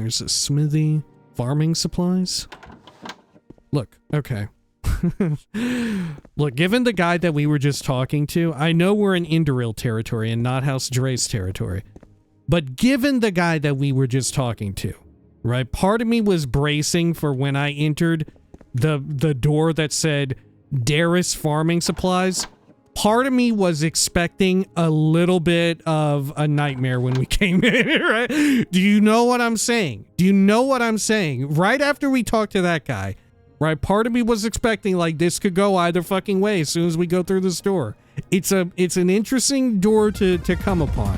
There's a smithy. Farming supplies? Look, okay. Look, given the guy that we were just talking to, I know we're in Indoril territory and not House Drace territory. But given the guy that we were just talking to, right? Part of me was bracing for when I entered the door that said Darius Farming Supplies. Part of me was expecting a little bit of a nightmare when we came in, right? Do you know what I'm saying? Do you know what I'm saying? Right after we talked to that guy, right? Part of me was expecting like this could go either fucking way as soon as we go through this door. It's an interesting door to come upon.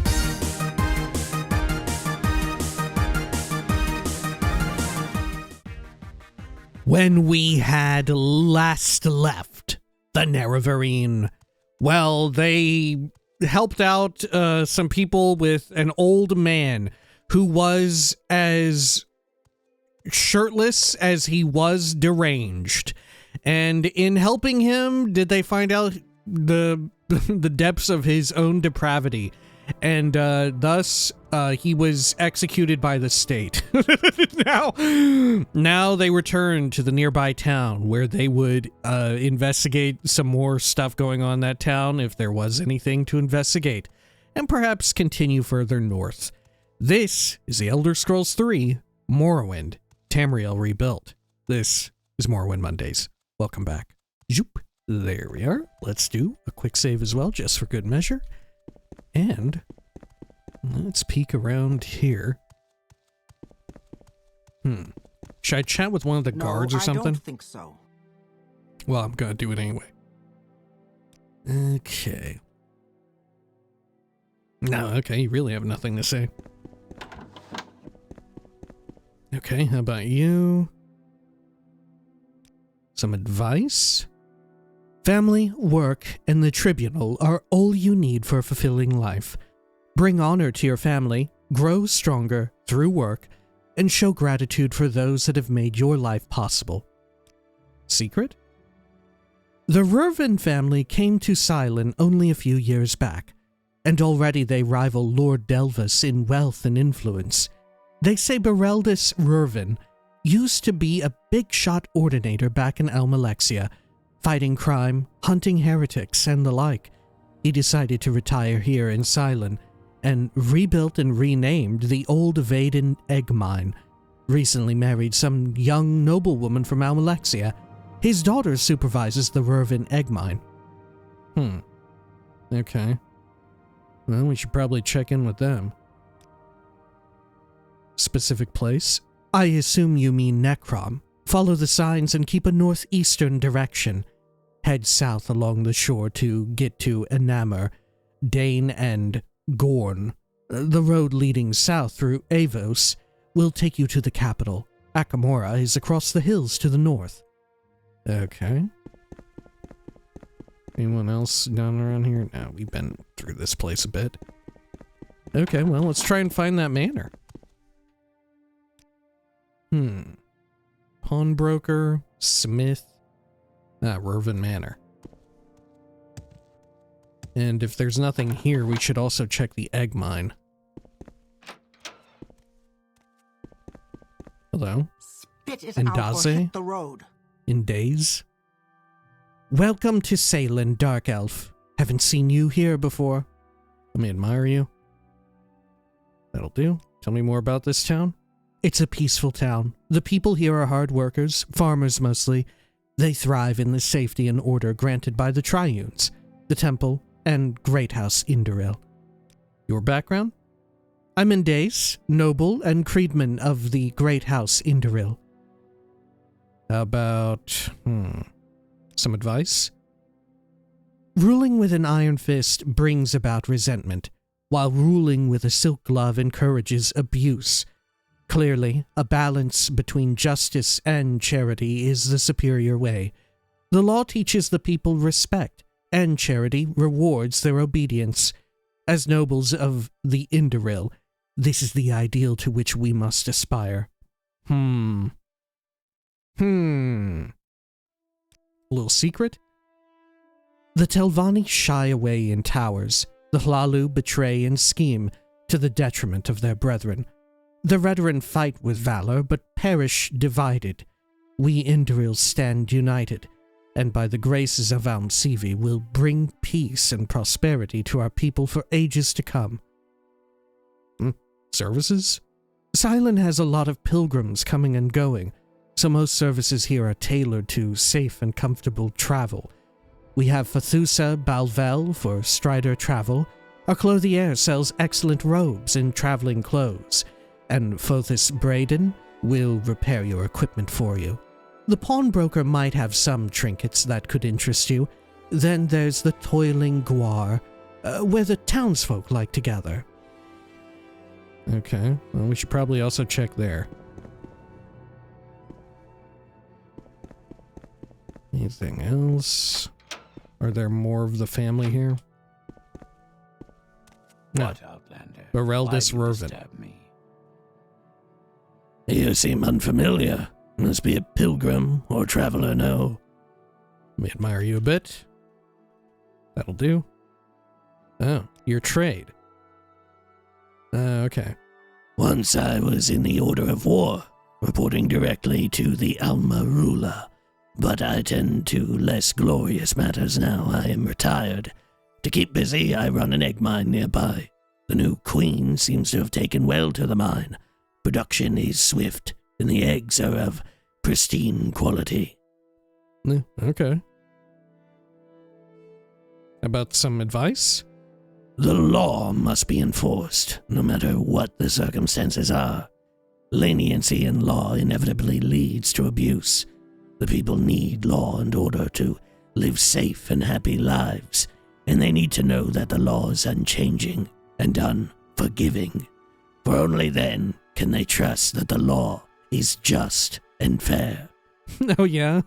When we had last left the Nerevarine, well, they helped out some people with an old man who was as shirtless as he was deranged. And in helping him, did they find out the depths of his own depravity? And thus, he was executed by the state. Now they returned to the nearby town where they would investigate some more stuff going on in that town if there was anything to investigate, and perhaps continue further north. This is the Elder Scrolls 3 Morrowind, Tamriel Rebuilt. This is Morrowind Mondays. Welcome back. Zoop. There we are. Let's do a quick save as well, just for good measure. And let's peek around here. Should I chat with one of the guards or something? I don't think so. Well, I'm gonna do it anyway. Okay. No, okay, you really have nothing to say. Okay, how about you? Some advice? Family, work, and the tribunal are all you need for a fulfilling life. Bring honor to your family, grow stronger through work, and show gratitude for those that have made your life possible. Secret? The Rurvan family came to Sailen only a few years back, and already they rival Lord Delvas in wealth and influence. They say Bereldis Rurvan used to be a big-shot ordinator back in Almalexia, fighting crime, hunting heretics, and the like. He decided to retire here in Sailen, and rebuilt and renamed the old Vaden egg mine. Recently married some young noblewoman from Almalexia. His daughter supervises the Rurvan egg mine. Okay. Well, we should probably check in with them. Specific place? I assume you mean Necrom. Follow the signs and keep a northeastern direction. Head south along the shore to get to Enamor, Dane, and Gorn. The road leading south through Avos will take you to the capital. Akamora is across the hills to the north. Okay. Anyone else down around here? No, we've been through this place a bit. Okay, well, let's try and find that manor. Pawnbroker, Smith, Rurvan Manor. And if there's nothing here, we should also check the egg mine. Hello? Spit it out or hit the road. In days? Welcome to Sailen, Dark Elf. Haven't seen you here before. Let me admire you. That'll do. Tell me more about this town. It's a peaceful town. The people here are hard workers, farmers mostly. They thrive in the safety and order granted by the Triunes, the Temple, and Great House Indoril. Your background? I'm Mendace, noble and creedman of the Great House Indoril. How about, some advice? Ruling with an iron fist brings about resentment, while ruling with a silk glove encourages abuse. Clearly, a balance between justice and charity is the superior way. The law teaches the people respect, and charity rewards their obedience. As nobles of the Indoril, this is the ideal to which we must aspire. Little secret? The Telvanni shy away in towers. The Hlalu betray and scheme to the detriment of their brethren. The veteran fight with valor, but perish divided. We Indrils stand united, and by the graces of Almsivi will bring peace and prosperity to our people for ages to come. Services? Sailen has a lot of pilgrims coming and going, so most services here are tailored to safe and comfortable travel. We have Fathusa Balvel for Strider travel. Our clothier sells excellent robes and traveling clothes, and Fothis Braden will repair your equipment for you. The pawnbroker might have some trinkets that could interest you. Then there's the toiling Gwar, where the townsfolk like to gather. Okay, well, we should probably also check there. Anything else? Are there more of the family here? No. What, Outlander? Bereldis Why Rovin. disturb me? You seem unfamiliar. Must be a pilgrim or traveler, no? Let me admire you a bit. That'll do. Oh, your trade. Okay. Once I was in the Order of War, reporting directly to the Alma ruler, but I tend to less glorious matters now. I am retired. To keep busy, I run an egg mine nearby. The new queen seems to have taken well to the mine. Production is swift, and the eggs are of pristine quality. Okay. About some advice? The law must be enforced, no matter what the circumstances are. Leniency in law inevitably leads to abuse. The people need law and order to live safe and happy lives, and they need to know that the law is unchanging and unforgiving. For only then can they trust that the law is just and fair. Oh, yeah?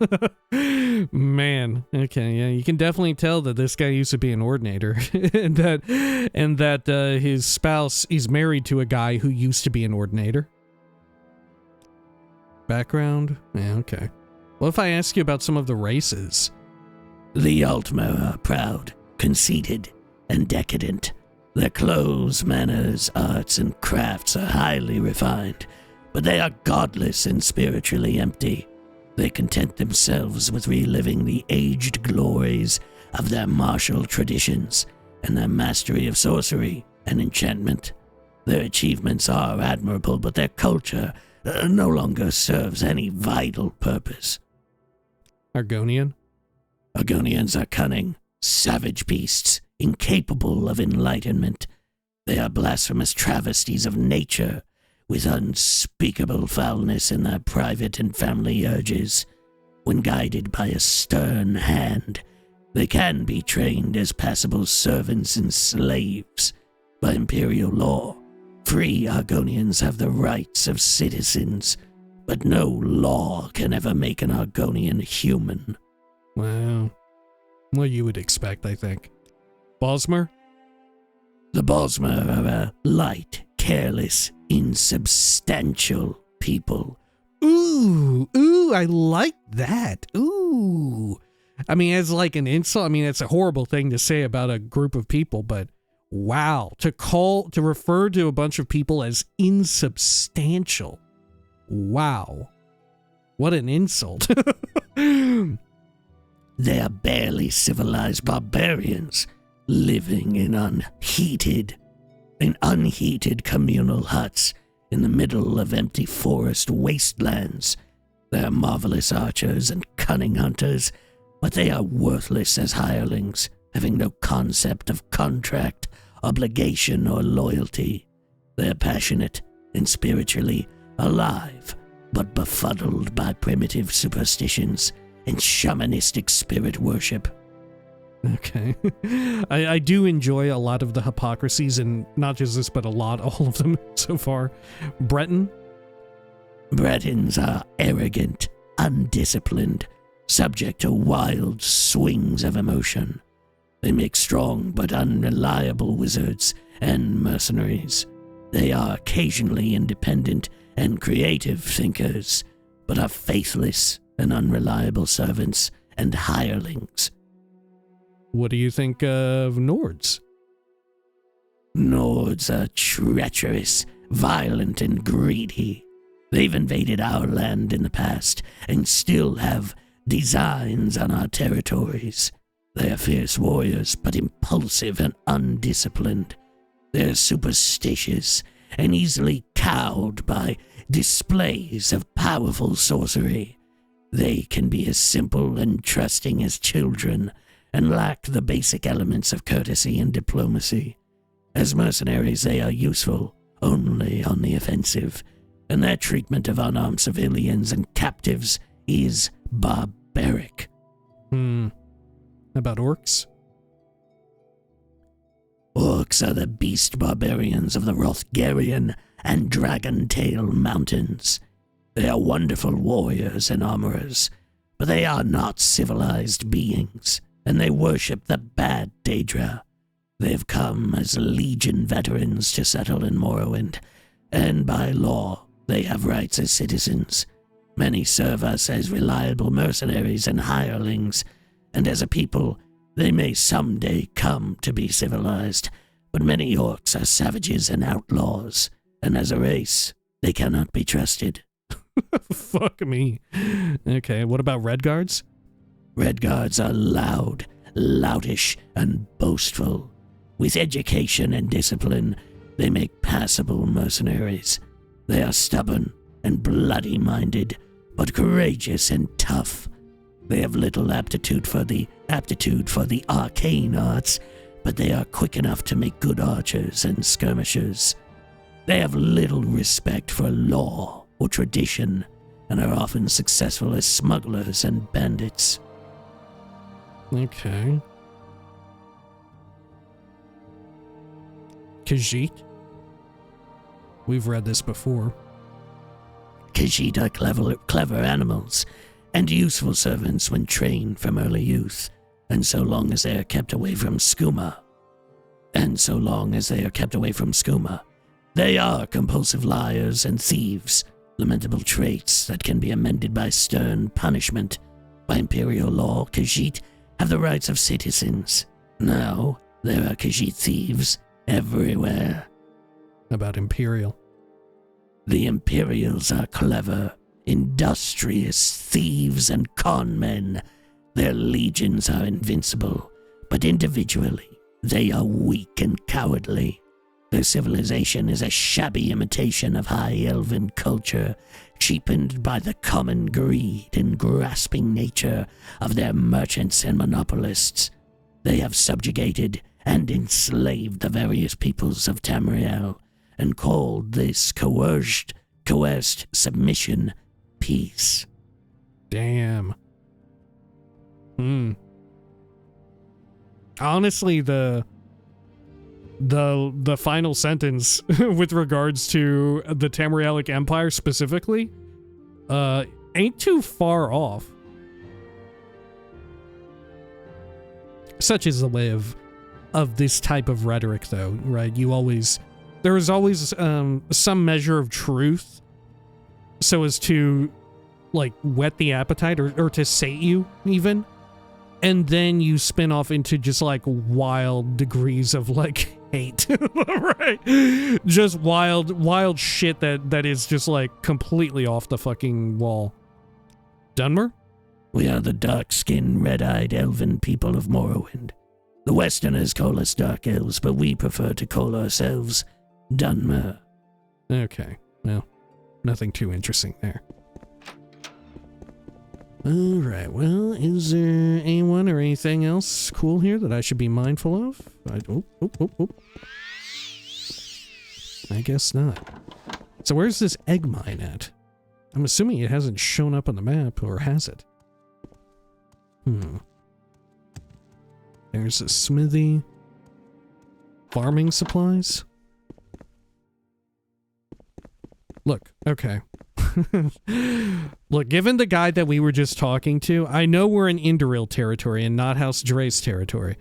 Man. Okay, yeah. You can definitely tell that this guy used to be an ordinator. and that his spouse is married to a guy who used to be an ordinator. Background? Yeah, okay. Well, if I ask you about some of the races? The Altmer are proud, conceited, and decadent. Their clothes, manners, arts, and crafts are highly refined, but they are godless and spiritually empty. They content themselves with reliving the aged glories of their martial traditions and their mastery of sorcery and enchantment. Their achievements are admirable, but their culture no longer serves any vital purpose. Argonian? Argonians are cunning, savage beasts, incapable of enlightenment. They are blasphemous travesties of nature, with unspeakable foulness in their private and family urges. When guided by a stern hand, they can be trained as passable servants and slaves. By imperial law, free Argonians have the rights of citizens, but no law can ever make an Argonian human. Wow. What you would expect, I think. Bosmer? The Bosmer are a light, careless, insubstantial people. Ooh, I like that. Ooh. I mean, as like an insult, I mean, it's a horrible thing to say about a group of people, but wow, to refer to a bunch of people as insubstantial. Wow. What an insult. They are barely civilized barbarians, living in unheated communal huts in the middle of empty forest wastelands. They are marvelous archers and cunning hunters, but they are worthless as hirelings, having no concept of contract, obligation, or loyalty. They are passionate and spiritually alive, but befuddled by primitive superstitions and shamanistic spirit worship. Okay. I do enjoy a lot of the hypocrisies, and not just this, but all of them so far. Breton? Bretons are arrogant, undisciplined, subject to wild swings of emotion. They make strong but unreliable wizards and mercenaries. They are occasionally independent and creative thinkers, but are faithless and unreliable servants and hirelings. What do you think of Nords? Nords are treacherous, violent and greedy. They've invaded our land in the past and still have designs on our territories. They are fierce warriors, but impulsive and undisciplined. They're superstitious and easily cowed by displays of powerful sorcery. They can be as simple and trusting as children and lack the basic elements of courtesy and diplomacy. As mercenaries, they are useful only on the offensive, and their treatment of unarmed civilians and captives is barbaric. About orcs? Orcs are the beast barbarians of the Rothgarian and Dragontail Mountains. They are wonderful warriors and armorers, but they are not civilized beings, and they worship the bad Daedra. They have come as Legion veterans to settle in Morrowind, and by law, they have rights as citizens. Many serve us as reliable mercenaries and hirelings, and as a people, they may someday come to be civilized, but many orcs are savages and outlaws, and as a race, they cannot be trusted. Fuck me. Okay, what about Red Guards? Red Guards are loud, loutish, and boastful. With education and discipline, they make passable mercenaries. They are stubborn and bloody-minded, but courageous and tough. They have little aptitude for the arcane arts, but they are quick enough to make good archers and skirmishers. They have little respect for law or tradition, and are often successful as smugglers and bandits. Okay. Khajiit? We've read this before. Khajiit are clever animals, and useful servants when trained from early youth, and so long as they are kept away from skooma. They are compulsive liars and thieves, lamentable traits that can be amended by stern punishment. By imperial law, Khajiit have the rights of citizens. Now, there are Khajiit thieves everywhere. About Imperial. The Imperials are clever, industrious thieves and con men. Their legions are invincible, but individually, they are weak and cowardly. Their civilization is a shabby imitation of high elven culture, cheapened by the common greed and grasping nature of their merchants and monopolists. They have subjugated and enslaved the various peoples of Tamriel, and called this coerced submission peace. Damn. Honestly, the final sentence with regards to the Tamrielic Empire specifically ain't too far off. Such is the way of this type of rhetoric, though, right? There is always some measure of truth so as to, like, whet the appetite or to sate you, even. And then you spin off into just, like, wild degrees of, like, hate, right? Just wild shit that is just, like, completely off the fucking wall. Dunmer? We are the dark-skinned, red-eyed elven people of Morrowind. The Westerners call us Dark Elves, but we prefer to call ourselves Dunmer. Okay, well, nothing too interesting there. Alright, well, is there anyone or anything else cool here that I should be mindful of? I guess not. So where's this egg mine at? I'm assuming it hasn't shown up on the map, or has it? There's a smithy. Farming supplies? Look, okay. Look, given the guy that we were just talking to, I know we're in Indoril territory and not House Drace territory.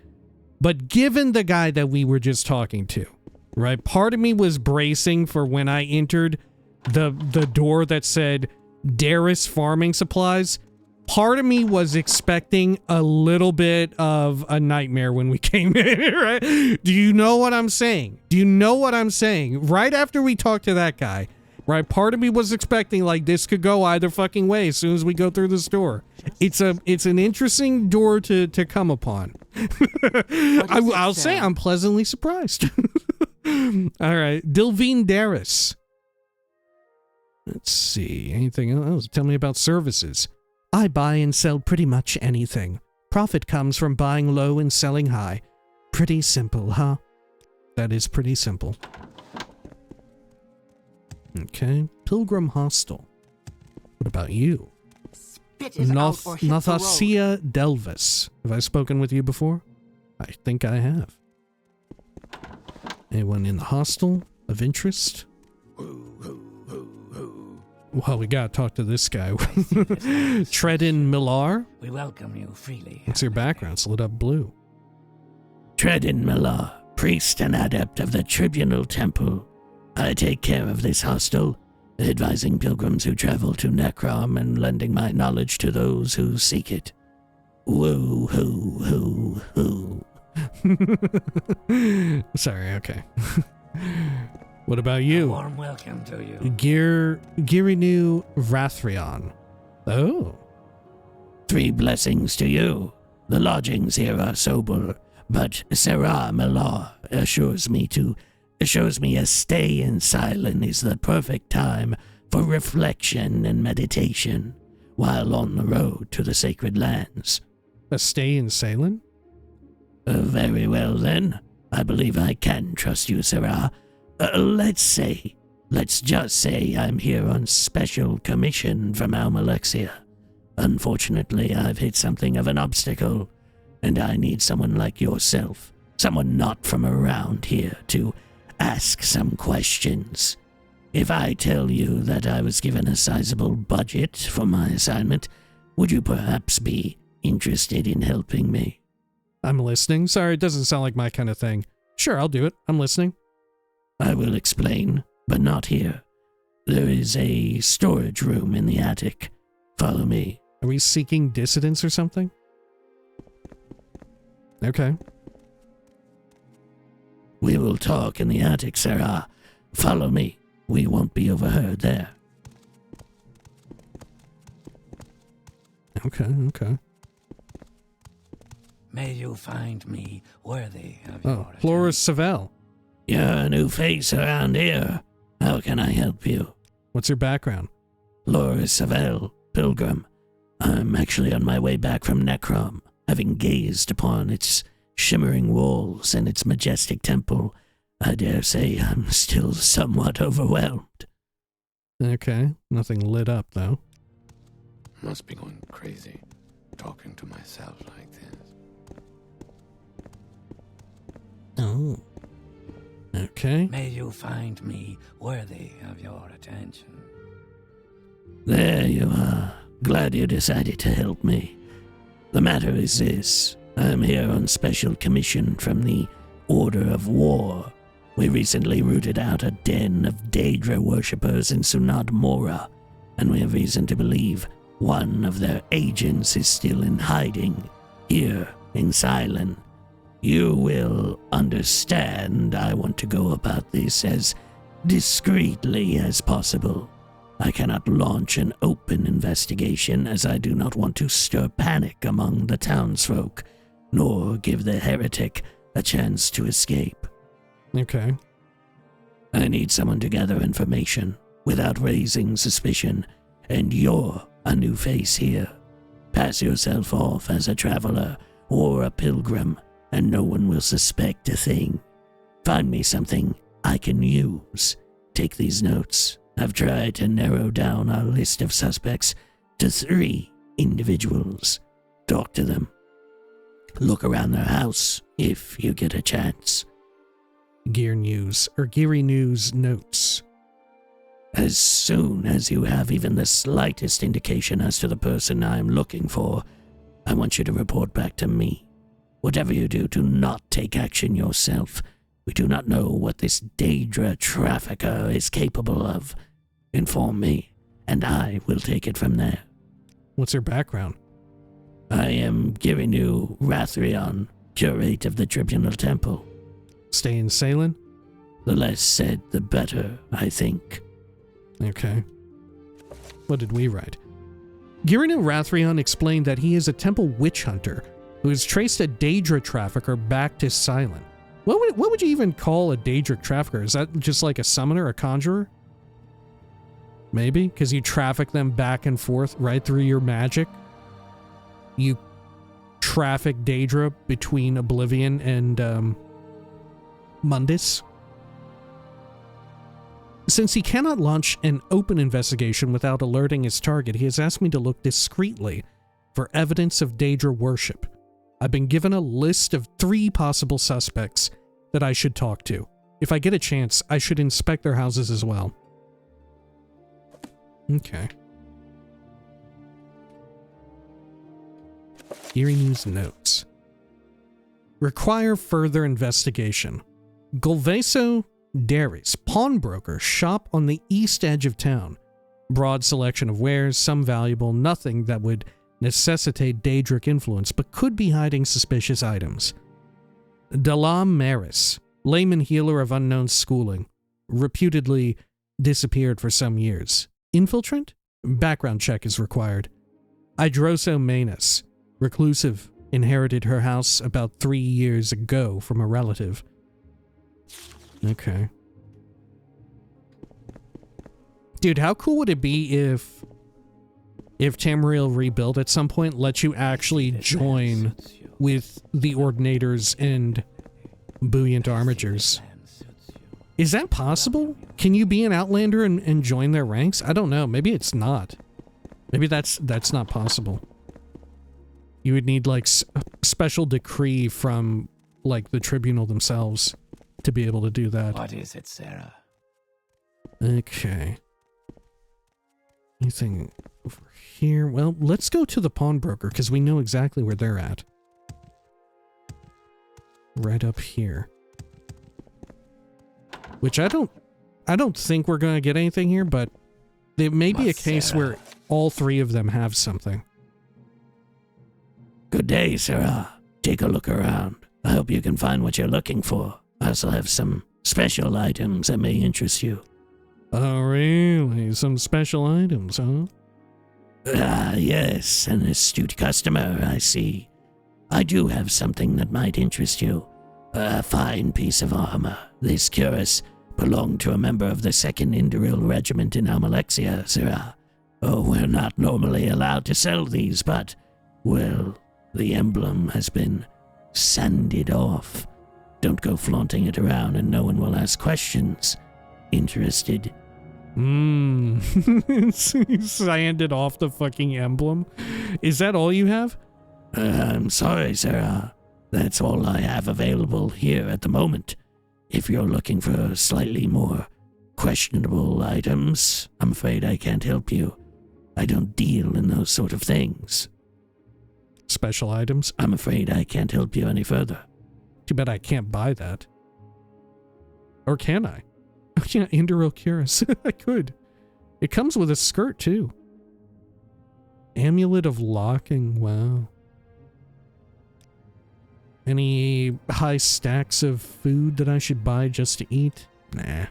But given the guy that we were just talking to, right? Part of me was bracing for when I entered the door that said Darius Farming Supplies part of me was expecting a little bit of a nightmare when we came in, right? Do you know what I'm saying? Do you know what I'm saying? Right after we talked to that guy, right? Part of me was expecting like this could go either fucking way as soon as we go through this door. It's an interesting door to come upon. I'll say I'm pleasantly surprised. All right, Dilvine Darris. Let's see, anything else? Tell me about services. I buy and sell pretty much anything. Profit comes from buying low and selling high. Pretty simple, huh? That is pretty simple. Okay, Pilgrim Hostel. What about you? Nathasia Delvis. Have I spoken with you before? I think I have. Anyone in the hostel of interest? Well, we gotta talk to this guy. Tredin Millar? We welcome you freely. What's your background? It's lit up blue. Tredin Millar, priest and adept of the Tribunal Temple. I take care of this hostel, advising pilgrims who travel to Necrom and lending my knowledge to those who seek it. Woo hoo hoo hoo. Sorry, okay. What about you? A warm welcome to you. Girinu Rathrion. Oh. 3 blessings to you. The lodgings here are sober, but Sarah Millar assures me a stay in Sailen is the perfect time for reflection and meditation while on the road to the sacred lands. A stay in Sailen? Very well then. I believe I can trust you, Sarah. Let's just say I'm here on special commission from Almalexia. Unfortunately, I've hit something of an obstacle, and I need someone like yourself, someone not from around here, to ask some questions. If I tell you that I was given a sizable budget for my assignment, would you perhaps be interested in helping me? I'm listening. Sorry, it doesn't sound like my kind of thing. Sure, I'll do it. I'm listening. I will explain, but not here. There is a storage room in the attic. Follow me. Are we seeking dissidents or something? Okay. We will talk in the attic, Sarah. Follow me. We won't be overheard there. Okay. May you find me worthy of your Oh, Flores Savell. You're a new face around here. How can I help you? What's your background? Loris Savell, pilgrim. I'm actually on my way back from Necrom, having gazed upon its shimmering walls and its majestic temple. I dare say I'm still somewhat overwhelmed. Okay, nothing lit up though. Must be going crazy, talking to myself like this. Oh. Okay. May you find me worthy of your attention. There you are. Glad you decided to help me. The matter is this. I'm here on special commission from the Order of War. We recently rooted out a den of Daedra worshippers in Sunad Mora, and we have reason to believe one of their agents is still in hiding here in Sailen. You will understand I want to go about this as discreetly as possible. I cannot launch an open investigation as I do not want to stir panic among the townsfolk, nor give the heretic a chance to escape. Okay. I need someone to gather information without raising suspicion, and you're a new face here. Pass yourself off as a traveler or a pilgrim, and no one will suspect a thing. Find me something I can use. Take these notes. I've tried to narrow down our list of suspects to 3 individuals. Talk to them. Look around their house if you get a chance. Geary News notes. As soon as you have even the slightest indication as to the person I'm looking for, I want you to report back to me. Whatever you do not take action yourself. We do not know what this Daedra Trafficker is capable of. Inform me, and I will take it from there. What's her background? I am giving you Rathrion, curate of the Tribunal Temple. Stay in Sailen? The less said, the better, I think. Okay. What did we write? Girinu Rathrion explained that he is a temple witch hunter who has traced a Daedra Trafficker back to Sailen. What would you even call a Daedra Trafficker? Is that just like a summoner, a conjurer? Maybe? Because you traffic them back and forth right through your magic? You traffic Daedra between Oblivion and Mundus? Since he cannot launch an open investigation without alerting his target, he has asked me to look discreetly for evidence of Daedra worship. I've been given a list of 3 possible suspects that I should talk to. If I get a chance, I should inspect their houses as well. Okay. Eerie News notes. Require further investigation. Golveso Dairies, pawnbroker, shop on the east edge of town. Broad selection of wares, some valuable, nothing that would necessitate Daedric influence, but could be hiding suspicious items. Dalam Maris, layman healer of unknown schooling, reputedly disappeared for some years. Infiltrant? Background check is required. Idroso Manus, reclusive, inherited her house about 3 years ago from a relative. Okay. Dude, how cool would it be if Tamriel Rebuilt at some point lets you actually join with the Ordinators and Buoyant Armigers? Is that possible? Can you be an Outlander and join their ranks? I don't know. Maybe it's not. Maybe that's not possible. You would need, like, a special decree from, like, the Tribunal themselves to be able to do that. What is it, Sarah? Okay. Anything over here? Well, let's go to the pawnbroker, because we know exactly where they're at. Right up here. Which I don't think we're going to get anything here, but there may be a case where all 3 of them have something. Good day, Sarah. Take a look around. I hope you can find what you're looking for. I also have some special items that may interest you. Oh, really? Some special items, huh? Ah, yes, an astute customer, I see. I do have something that might interest you. A fine piece of armor. This cuirass belonged to a member of the 2nd Indoril Regiment in Almalexia, Sarah. Oh, we're not normally allowed to sell these, but, well, the emblem has been sanded off. Don't go flaunting it around and no one will ask questions. Interested? Sanded off the fucking emblem? Is that all you have? I'm sorry, Sarah. That's all I have available here at the moment. If you're looking for slightly more questionable items, I'm afraid I can't help you. I don't deal in those sort of things. Special items? I'm afraid I can't help you any further. Too bad I can't buy that. Or can I? Oh yeah, Indoril Cuirass. I could. It comes with a skirt too. Amulet of Locking, wow. Any high stacks of food that I should buy just to eat? Nah.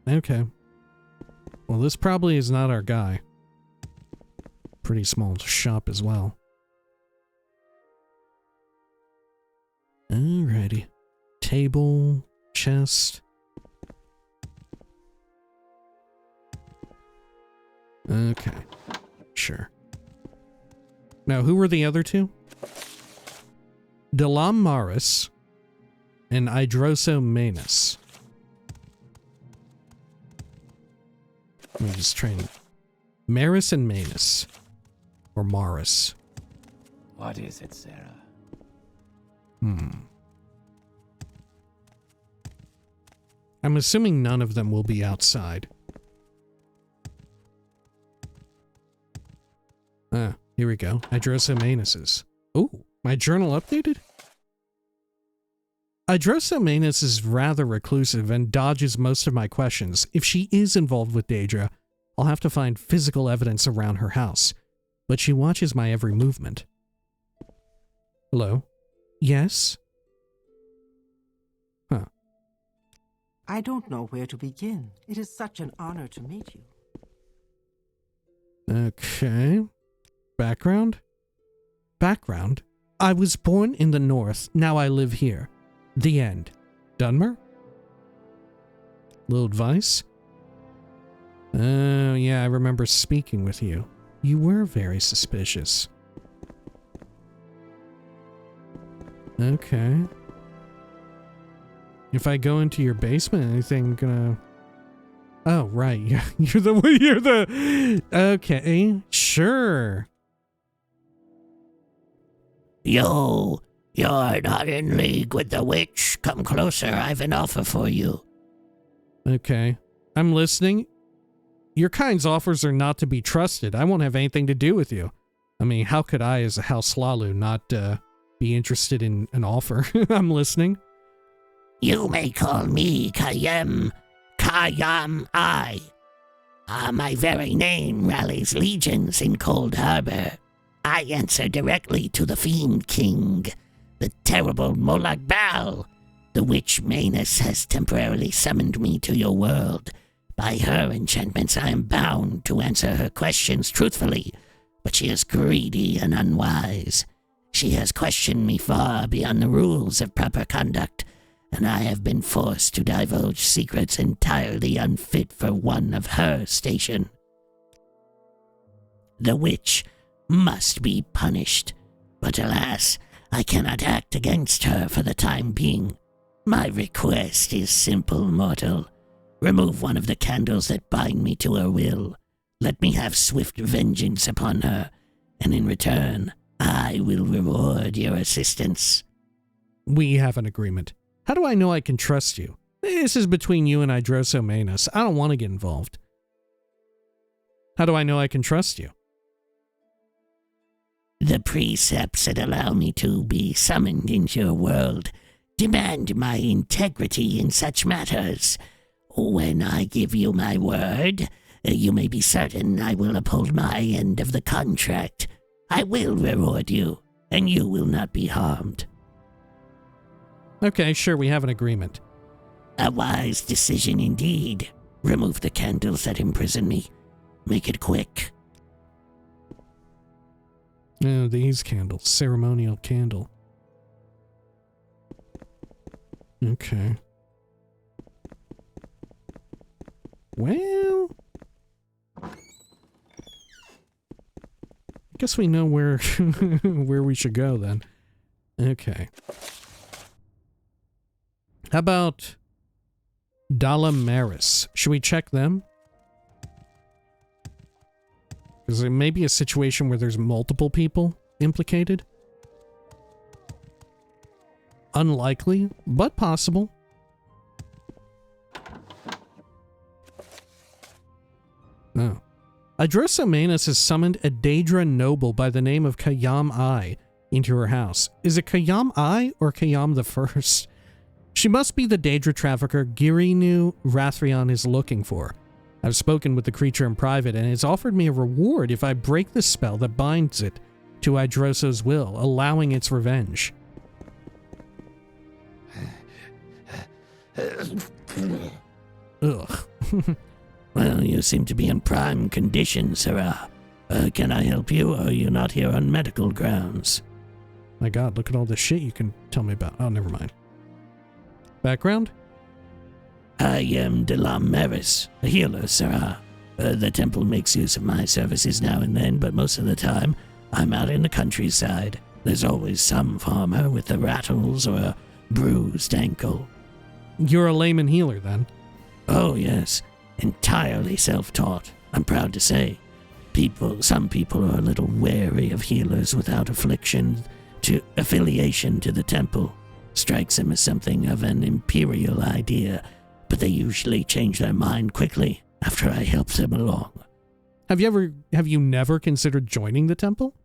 Okay. Well, this probably is not our guy. Pretty small shop as well. Alrighty. Table, chest. Okay. Sure. Now, who were the other 2? Dalam Maris and Idroso Manus. Let me just train. Maris and Manus. Or Maris. What is it, Sarah? I'm assuming none of them will be outside. Ah, here we go. Idroso Manus's. Ooh, my journal updated? Idroso Manus is rather reclusive and dodges most of my questions. If she is involved with Daedra, I'll have to find physical evidence around her house, but she watches my every movement. Hello? Yes? Huh. I don't know where to begin. It is such an honor to meet you. Okay. Background? Background? I was born in the north, now I live here. The end. Dunmer? Little advice? Oh, yeah, I remember speaking with you. You were very suspicious. Okay. If I go into your basement, anything gonna... Oh, right, yeah, you're the... Okay, sure. Yo, you're not in league with the witch. Come closer, I've an offer for you. Okay, I'm listening. Your kind's offers are not to be trusted. I won't have anything to do with you. I mean, how could I, as a House Slalu, not be interested in an offer? I'm listening. You may call me Kayam I. My very name rallies legions in Cold Harbor. I answer directly to the Fiend King, the terrible Molag Bal. The witch Manus has temporarily summoned me to your world. By her enchantments, I am bound to answer her questions truthfully, but she is greedy and unwise. She has questioned me far beyond the rules of proper conduct, and I have been forced to divulge secrets entirely unfit for one of her station. The witch must be punished, but alas, I cannot act against her for the time being. My request is simple, mortal. Remove one of the candles that bind me to her will. Let me have swift vengeance upon her, and in return, I will reward your assistance. We have an agreement. How do I know I can trust you? This is between you and Idroso Manus. I don't want to get involved. How do I know I can trust you? The precepts that allow me to be summoned into your world demand my integrity in such matters. When I give you my word, you may be certain I will uphold my end of the contract. I will reward you, and you will not be harmed. Okay, sure, we have an agreement. A wise decision indeed. Remove the candles that imprison me. Make it quick. Oh, these candles. Ceremonial candle. Okay. Well, I guess we know where where we should go then. Okay. How about Dalamaris? Should we check them? Because it may be a situation where there's multiple people implicated. Unlikely, but possible. Oh. Idroso Manus has summoned a Daedra noble by the name of Kayam I into her house. Is it Kayam I or Kayam the First? She must be the Daedra Trafficker Girinu Rathrion is looking for. I've spoken with the creature in private, and it's offered me a reward if I break the spell that binds it to Idroso's will, allowing its revenge. Ugh. Well, you seem to be in prime condition, Sarah. Can I help you, or are you not here on medical grounds? My god, look at all the shit you can tell me about. Oh, never mind. Background? I am Dalamaris, a healer, Sarah. The temple makes use of my services now and then, but most of the time, I'm out in the countryside. There's always some farmer with the rattles or a bruised ankle. You're a layman healer, then? Oh, yes. Entirely self-taught, I'm proud to say. Some people are a little wary of healers without affiliation to the temple. Strikes them as something of an imperial idea, but they usually change their mind quickly after I help them along. Have you never considered joining the temple?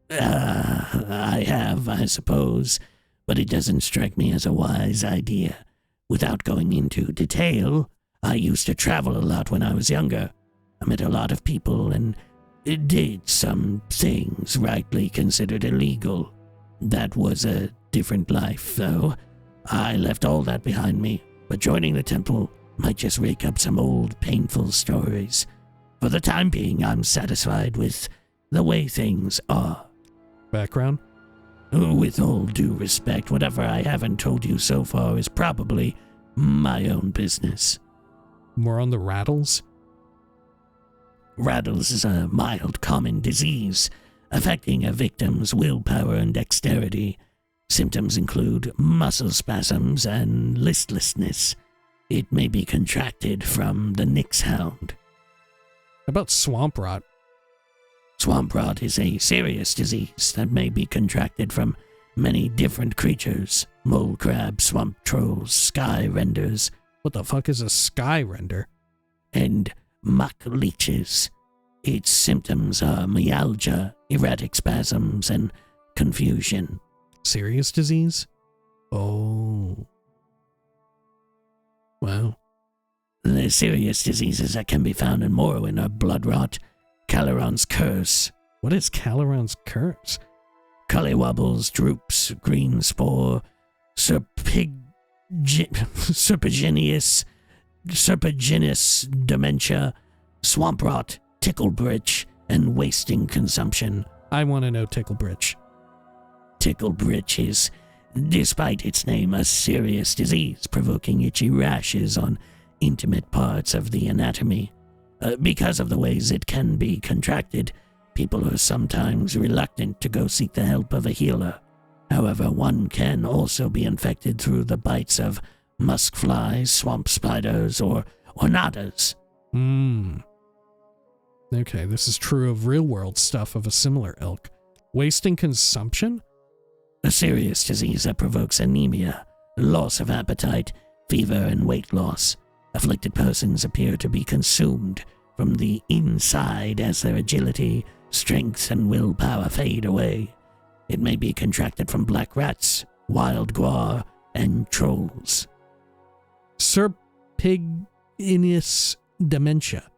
I have, I suppose, but it doesn't strike me as a wise idea. Without going into detail, I used to travel a lot when I was younger. I met a lot of people and did some things rightly considered illegal. That was a different life, though. I left all that behind me, but joining the temple might just rake up some old, painful stories. For the time being, I'm satisfied with the way things are. Background? With all due respect, whatever I haven't told you so far is probably my own business. More on the rattles? Rattles is a mild common disease, affecting a victim's willpower and dexterity. Symptoms include muscle spasms and listlessness. It may be contracted from the Nyx hound. How about swamp rot? Swamp rot is a serious disease that may be contracted from many different creatures. Mole crabs, swamp trolls, sky renders. What the fuck is a sky render? And muck leeches. Its symptoms are myalgia, erratic spasms, and confusion. Serious disease? Oh. Wow. The serious diseases that can be found in Morrowind are blood rot, Caleron's curse. What is Caleron's curse? Collywobbles, droops, green spore, serpiginous dementia, swamp rot, ticklebritch, and wasting consumption. I want to know ticklebritch. Ticklebritch is, despite its name, a serious disease, provoking itchy rashes on intimate parts of the anatomy. Because of the ways it can be contracted, people are sometimes reluctant to go seek the help of a healer. However, one can also be infected through the bites of musk flies, swamp spiders, or ornatas. Okay, this is true of real-world stuff of a similar ilk. Wasting consumption? A serious disease that provokes anemia, loss of appetite, fever, and weight loss. Afflicted persons appear to be consumed from the inside as their agility, strength, and willpower fade away. It may be contracted from black rats, wild guar, and trolls. Serpiginous dementia.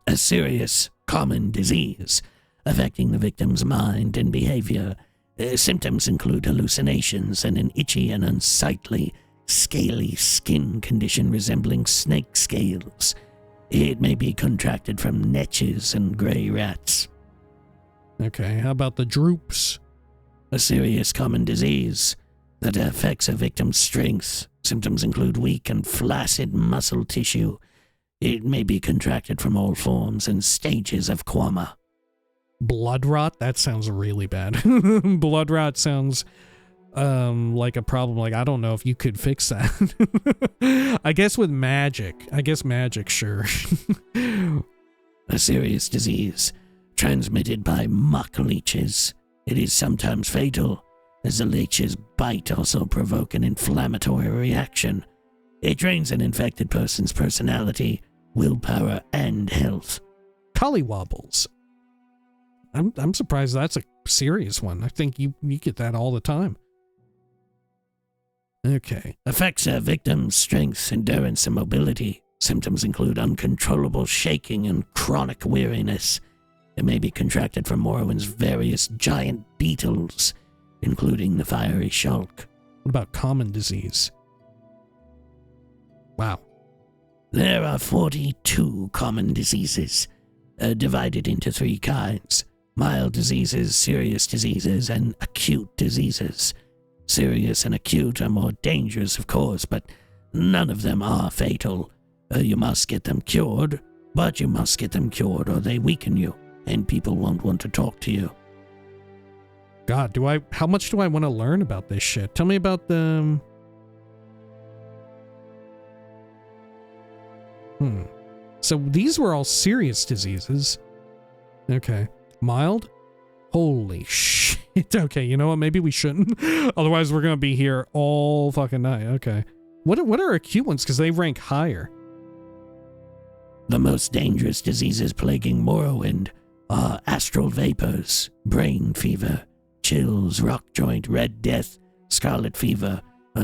A serious, common disease affecting the victim's mind and behavior. Symptoms include hallucinations and an itchy and unsightly, scaly skin condition resembling snake scales. It may be contracted from netches and gray rats. Okay, how about the droops? A serious common disease that affects a victim's strength. Symptoms include weak and flaccid muscle tissue. It may be contracted from all forms and stages of quama. Blood rot? That sounds really bad. Blood rot sounds like a problem. Like, I don't know if you could fix that. I guess with magic. Sure. A serious disease transmitted by muck leeches. It is sometimes fatal, as the leech's bite also provoke an inflammatory reaction. It drains an infected person's personality, willpower, and health. Collywobbles. I'm surprised that's a serious one. I think you get that all the time. Okay. Affects a victim's strength, endurance, and mobility. Symptoms include uncontrollable shaking and chronic weariness. It may be contracted from Morrowind's various giant beetles, including the fiery shulk. What about common disease? Wow. There are 42 common diseases, divided into 3 kinds: mild diseases, serious diseases, and acute diseases. Serious and acute are more dangerous, of course, but none of them are fatal. You must get them cured, but you must get them cured or they weaken you, and people won't want to talk to you. God, how much do I want to learn about this shit? Tell me about the... So these were all serious diseases. Okay. Mild? Holy shit. Okay, you know what? Maybe we shouldn't. Otherwise, we're going to be here all fucking night. Okay. What are acute ones? Because they rank higher. The most dangerous diseases plaguing Morrowind are astral vapors, brain fever, chills, rock joint, red death, scarlet fever,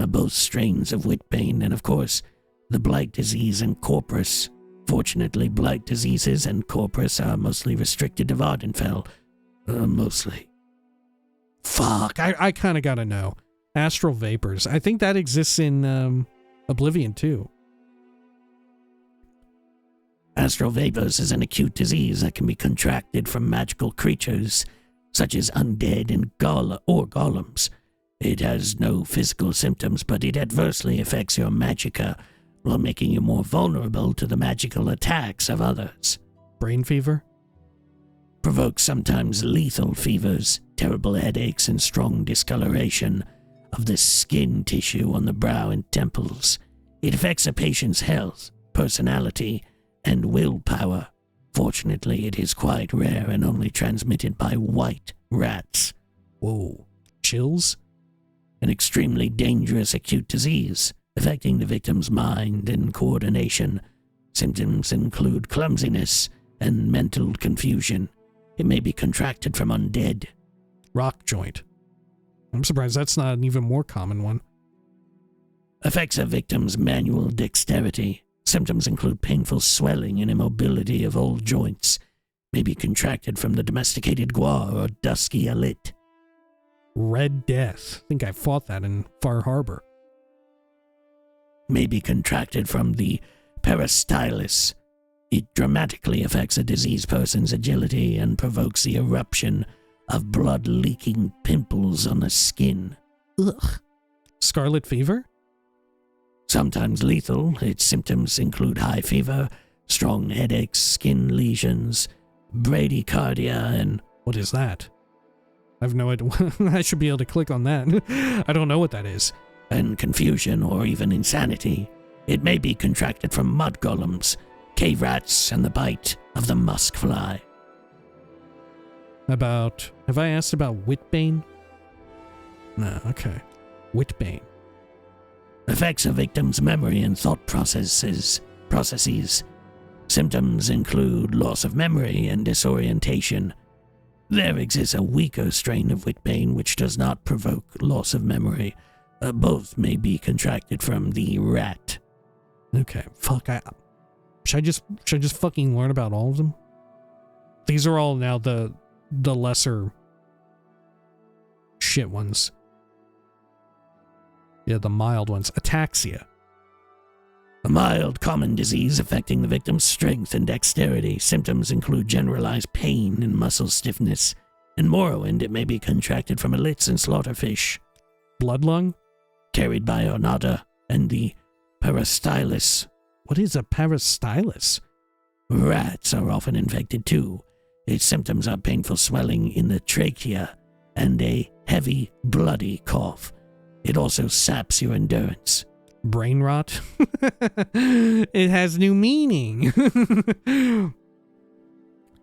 both strains of witbane, and of course, the blight disease and corpus. Fortunately, blight diseases and corpus are mostly restricted to Vardenfell. Mostly. Fuck, I kind of gotta know. Astral vapors. I think that exists in Oblivion too. Astral vapors is an acute disease that can be contracted from magical creatures, such as undead and golems. It has no physical symptoms, but it adversely affects your magicka, while making you more vulnerable to the magical attacks of others. Brain fever? Provokes sometimes lethal fevers, terrible headaches, and strong discoloration of the skin tissue on the brow and temples. It affects a patient's health, personality, and willpower. Fortunately, it is quite rare and only transmitted by white rats. Whoa. Chills? An extremely dangerous acute disease, affecting the victim's mind and coordination. Symptoms include clumsiness and mental confusion. It may be contracted from undead. Rock joint. I'm surprised that's not an even more common one. Affects a victim's manual dexterity. Symptoms include painful swelling and immobility of all joints. May be contracted from the domesticated guar or dusky alit. Red Death. I think I fought that in Far Harbor. May be contracted from the peristylus. It dramatically affects a diseased person's agility and provokes the eruption of blood-leaking pimples on the skin. Ugh. Scarlet fever? Sometimes lethal. Its symptoms include high fever, strong headaches, skin lesions, bradycardia, and... What is that? I have no idea. I should be able to click on that. I don't know what that is. And confusion or even insanity. It may be contracted from mud golems, cave rats, and the bite of the musk fly. Have I asked about Witbane? No, okay. Witbane. Affects a victim's memory and thought processes. Symptoms include loss of memory and disorientation. There exists a weaker strain of Witbane which does not provoke loss of memory. Both may be contracted from the rat. Okay, fuck. Should I just fucking learn about all of them? These are all now the lesser shit ones. Yeah, the mild ones. Ataxia. A mild common disease affecting the victim's strength and dexterity. Symptoms include generalized pain and muscle stiffness. In Morrowind, it may be contracted from elits and slaughterfish. Blood lung? Carried by Ornata and the peristylus. What is a peristylus? Rats are often infected too. Its symptoms are painful swelling in the trachea and a heavy, bloody cough. It also saps your endurance. Brain rot? It has new meaning.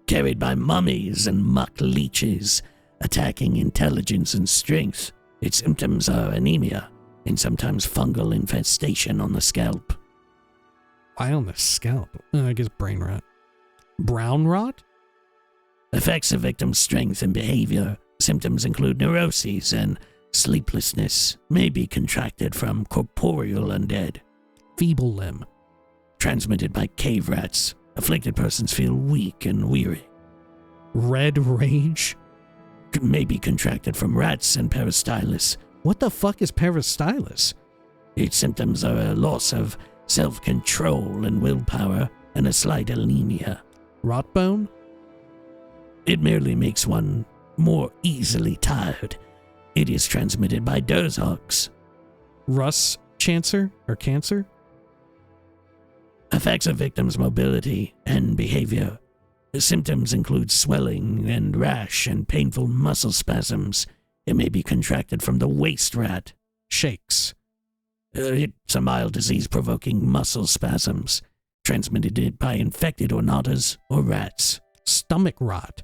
Carried by mummies and muck leeches, attacking intelligence and strength. Its symptoms are anemia and sometimes fungal infestation on the scalp. Why on the scalp? I guess brain rot. Brown rot? Affects the victim's strength and behavior. Symptoms include neuroses and sleeplessness. May be contracted from corporeal undead. Feeble limb. Transmitted by cave rats. Afflicted persons feel weak and weary. Red rage? May be contracted from rats and peristylus. What the fuck is peristylus? Its symptoms are a loss of self-control and willpower and a slight anemia. Rotbone? It merely makes one more easily tired. It is transmitted by Durzhogs. Russ chancer or cancer? Affects a victim's mobility and behavior. The symptoms include swelling and rash and painful muscle spasms. It may be contracted from the waste rat. Shakes. It's a mild disease provoking muscle spasms, transmitted by infected ornatas or rats. Stomach rot.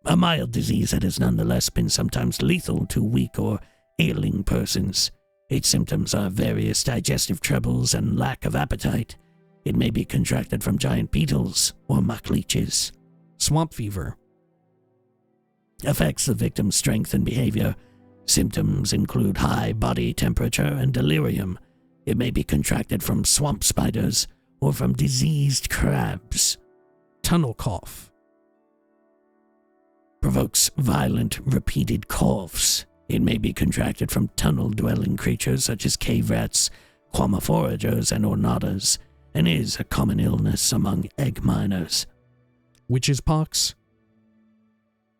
A mild disease that has nonetheless been sometimes lethal to weak or ailing persons. Its symptoms are various digestive troubles and lack of appetite. It may be contracted from giant beetles or muck leeches. Swamp fever. Affects the victim's strength and behavior. Symptoms include high body temperature and delirium. It may be contracted from swamp spiders or from diseased crabs. Tunnel cough. Provokes violent, repeated coughs. It may be contracted from tunnel-dwelling creatures such as cave rats, quamaforagers, and ornatas, and is a common illness among egg miners. Witch's pox.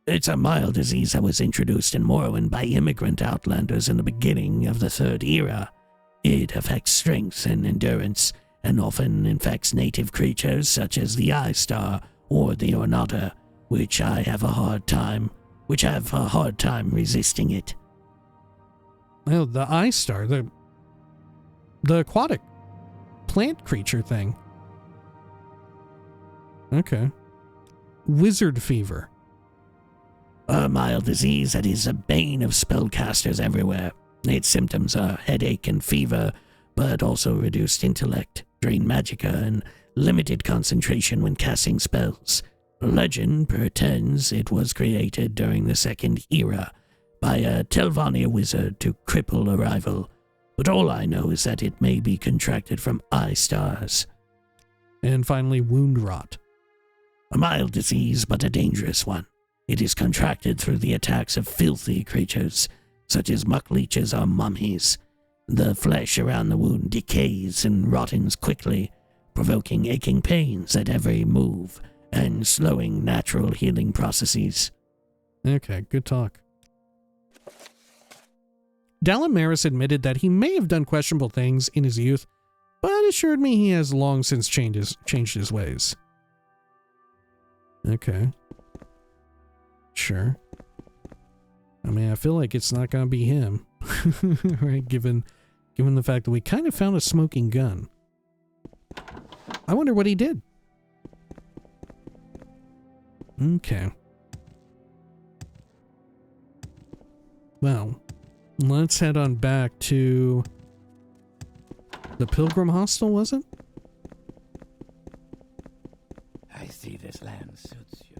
It's a mild disease that was introduced in Morrowind by immigrant outlanders in the beginning of the Third Era. It affects strength and endurance, and often infects native creatures such as the Eye Star or the Ornata, which have a hard time resisting it. Oh, the Eye Star, the aquatic plant creature thing. Okay. Wizard fever. A mild disease that is a bane of spellcasters everywhere. Its symptoms are headache and fever, but also reduced intellect, drained magicka, and limited concentration when casting spells. Legend pretends it was created during the Second Era by a Telvannia wizard to cripple a rival, but all I know is that it may be contracted from eye stars. And finally, wound rot. A mild disease, but a dangerous one. It is contracted through the attacks of filthy creatures, such as muck leeches or mummies. The flesh around the wound decays and rottens quickly, provoking aching pains at every move and slowing natural healing processes. Okay, good talk. Dallin Maris admitted that he may have done questionable things in his youth, but assured me he has long since changed his ways. Okay. Sure. I mean, I feel like it's not going to be him, right? Given the fact that we kind of found a smoking gun. I wonder what he did. Okay. Well, let's head on back to the Pilgrim Hostel, was it? I see this land suits you.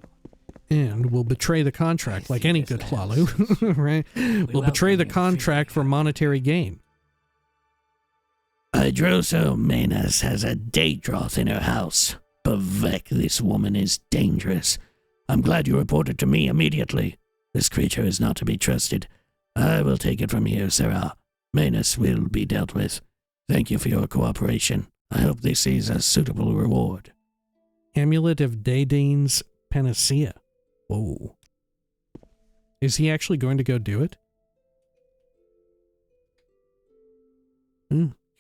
And we'll betray the contract like any good Hlalu, right? We'll betray the contract for monetary gain. Hydroso Menas has a Daedroth in her house. Bavek, this woman is dangerous. I'm glad you reported to me immediately. This creature is not to be trusted. I will take it from here, Sarah. Menas will be dealt with. Thank you for your cooperation. I hope this is a suitable reward. Amulet of Daidane's Panacea. Whoa. Is he actually going to go do it?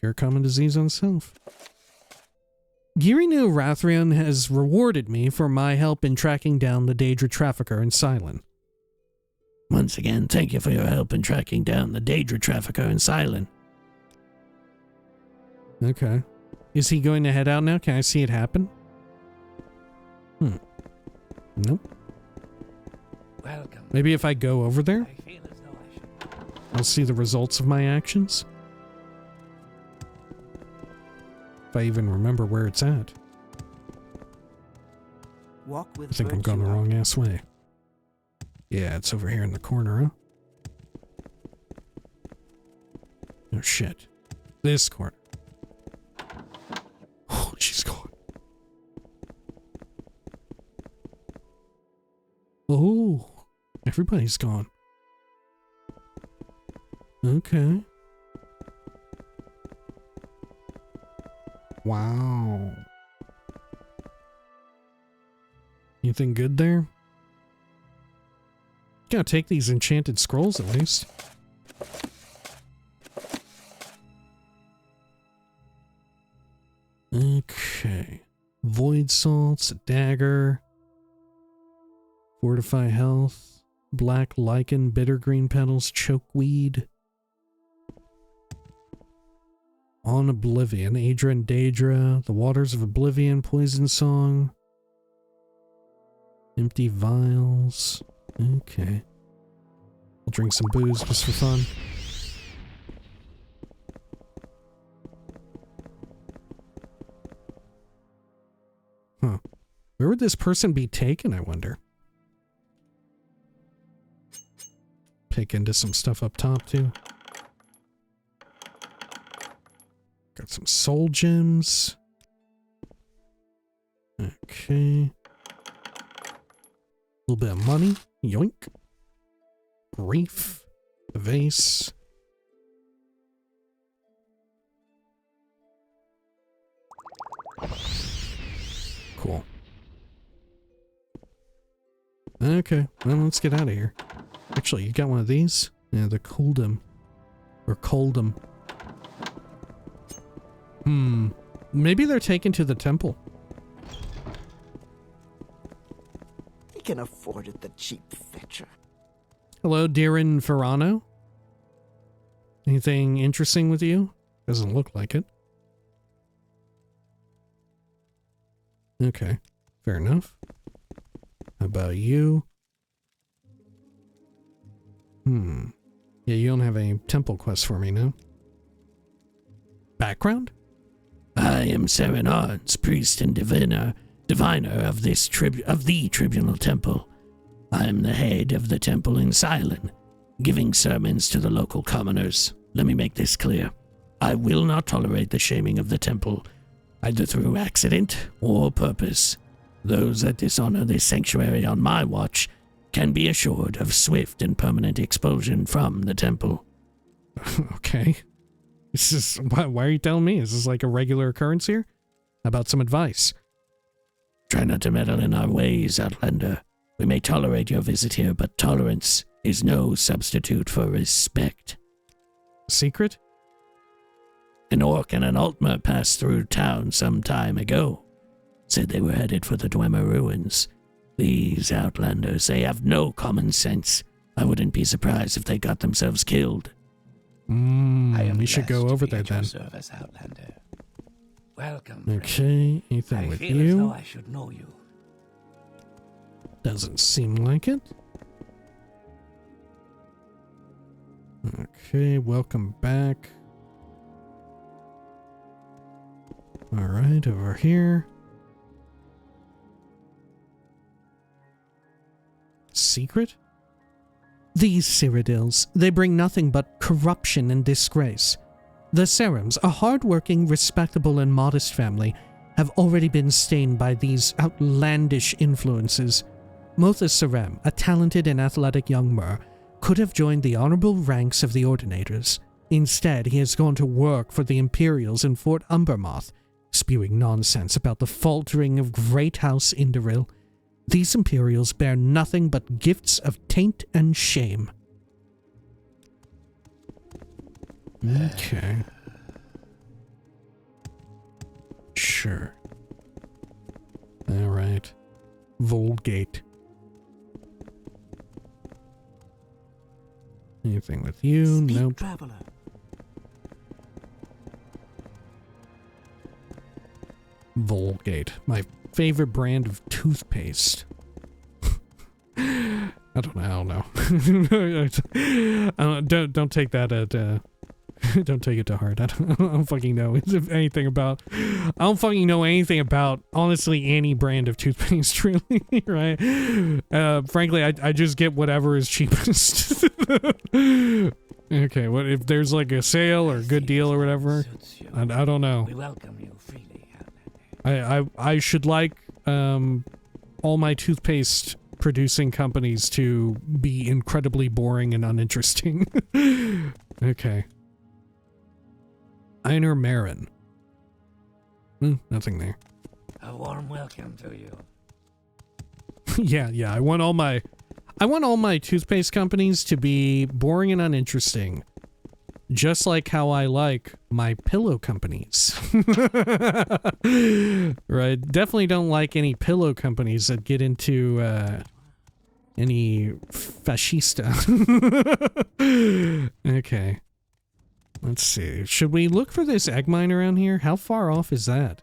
Cure common disease on self. Girinu Rathrion has rewarded me for my help in tracking down the Daedra Trafficker in Sailen. Once again, thank you for your help in tracking down the Daedra Trafficker in Sailen. Okay. Is he going to head out now? Can I see it happen? Nope. Welcome. Maybe if I go over there, I feel as though I should. I'll see the results of my actions. If I even remember where it's at. Walk with I think I'm going the wrong ass way. Yeah, it's over here in the corner, huh? Oh shit. This corner. Oh, she's gone. Oh, everybody's gone. Okay. Wow. Anything good there? Gotta take these enchanted scrolls at least. Okay. Void salts, a dagger. Fortify health. Black lichen, bitter green petals, chokeweed. On Oblivion, Aedra and Daedra, The Waters of Oblivion, Poison Song. Empty vials. Okay. I'll drink some booze just for fun. Huh. Where would this person be taken, I wonder? Pick into some stuff up top, too. Got some soul gems. Okay. A little bit of money. Yoink. Reef. Vase. Cool. Okay, well, let's get out of here. Actually, you got one of these? Yeah, the Coldum. Or Coldum. Maybe they're taken to the temple. He can afford it, the cheap fetcher. Hello, Darren Ferrano. Anything interesting with you? Doesn't look like it. Okay, fair enough. How about you? Yeah, you don't have any temple quests for me, no? Background? I am Serenard's priest and diviner of the tribunal temple. I am the head of the temple in Sailen, giving sermons to the local commoners. Let me make this clear. I will not tolerate the shaming of the temple, either through accident or purpose. Those that dishonor this sanctuary on my watch can be assured of swift and permanent expulsion from the temple. Okay. This is why are you telling me? Is this like a regular occurrence here? How about some advice? Try not to meddle in our ways, Outlander. We may tolerate your visit here, but tolerance is no substitute for respect. Secret? An orc and an altmer passed through town some time ago. Said they were headed for the Dwemer ruins. These Outlanders, they have no common sense. I wouldn't be surprised if they got themselves killed. We should go over there then. Service, Outlander. Welcome. Okay, anything I with feel as you? though I should know you. Doesn't seem like it. Okay, welcome back. Alright, over here. Secret? These Cyrodiils, they bring nothing but corruption and disgrace. The Serums, a hard-working, respectable, and modest family, have already been stained by these outlandish influences. Mothus Serem, a talented and athletic young Mer, could have joined the honorable ranks of the Ordinators. Instead, he has gone to work for the Imperials in Fort Umbermoth, spewing nonsense about the faltering of Great House Indaril. These Imperials bear nothing but gifts of taint and shame. Okay. Sure. Alright. Volgate. Anything with you? Speak, Nope. traveler. Volgate. My favorite brand of toothpaste. I don't know. Don't take that at don't take it to heart. I don't fucking know anything about. I don't fucking know anything about honestly any brand of toothpaste, really. Right? Frankly, I just get whatever is cheapest. Okay, what if there's like a sale or a good deal or whatever? I don't know. We welcome you freely, Outlander. I should like all my toothpaste producing companies to be incredibly boring and uninteresting. Okay. Einar Marin. Nothing there. A warm welcome to you. Yeah, I want all my toothpaste companies to be boring and uninteresting. Just like how I like my pillow companies. Right? Definitely don't like any pillow companies that get into any fascista. Okay. Let's see. Should we look for this egg mine around here? How far off is that?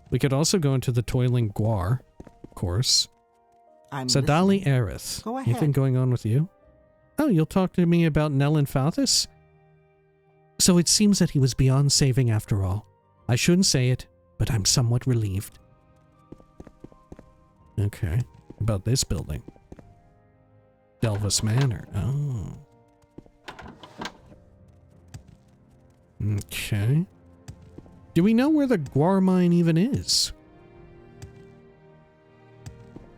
We could also go into the Toiling Guar, of course. I'm Sadali listening. Aerith. Go ahead. Anything going on with you? Oh, you'll talk to me about Nellin Falthus? So it seems that he was beyond saving after all. I shouldn't say it, but I'm somewhat relieved. Okay. About this building. Delvis Manor. Oh. Okay. Do we know where the Guar mine even is?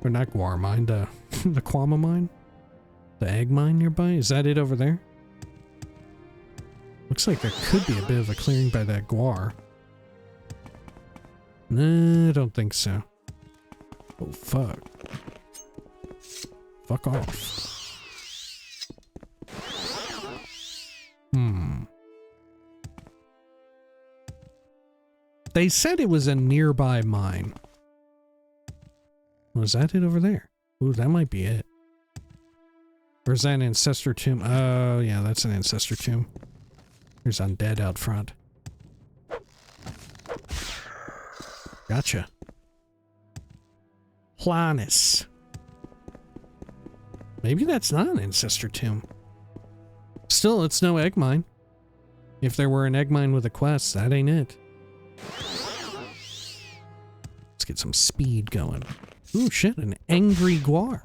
Or not guar mine, the Kwama mine? The egg mine nearby? Is that it over there? Looks like there could be a bit of a clearing by that guar. No, I don't think so. Oh, fuck. Fuck off. They said it was a nearby mine. Was that it over there? Ooh, that might be it. Or is that an ancestor tomb? Oh, yeah, that's an ancestor tomb. There's undead out front. Gotcha. Planus. Maybe that's not an ancestor tomb. Still, it's no egg mine. If there were an egg mine with a quest, that ain't it. Let's get some speed going. Ooh, shit, an angry guar.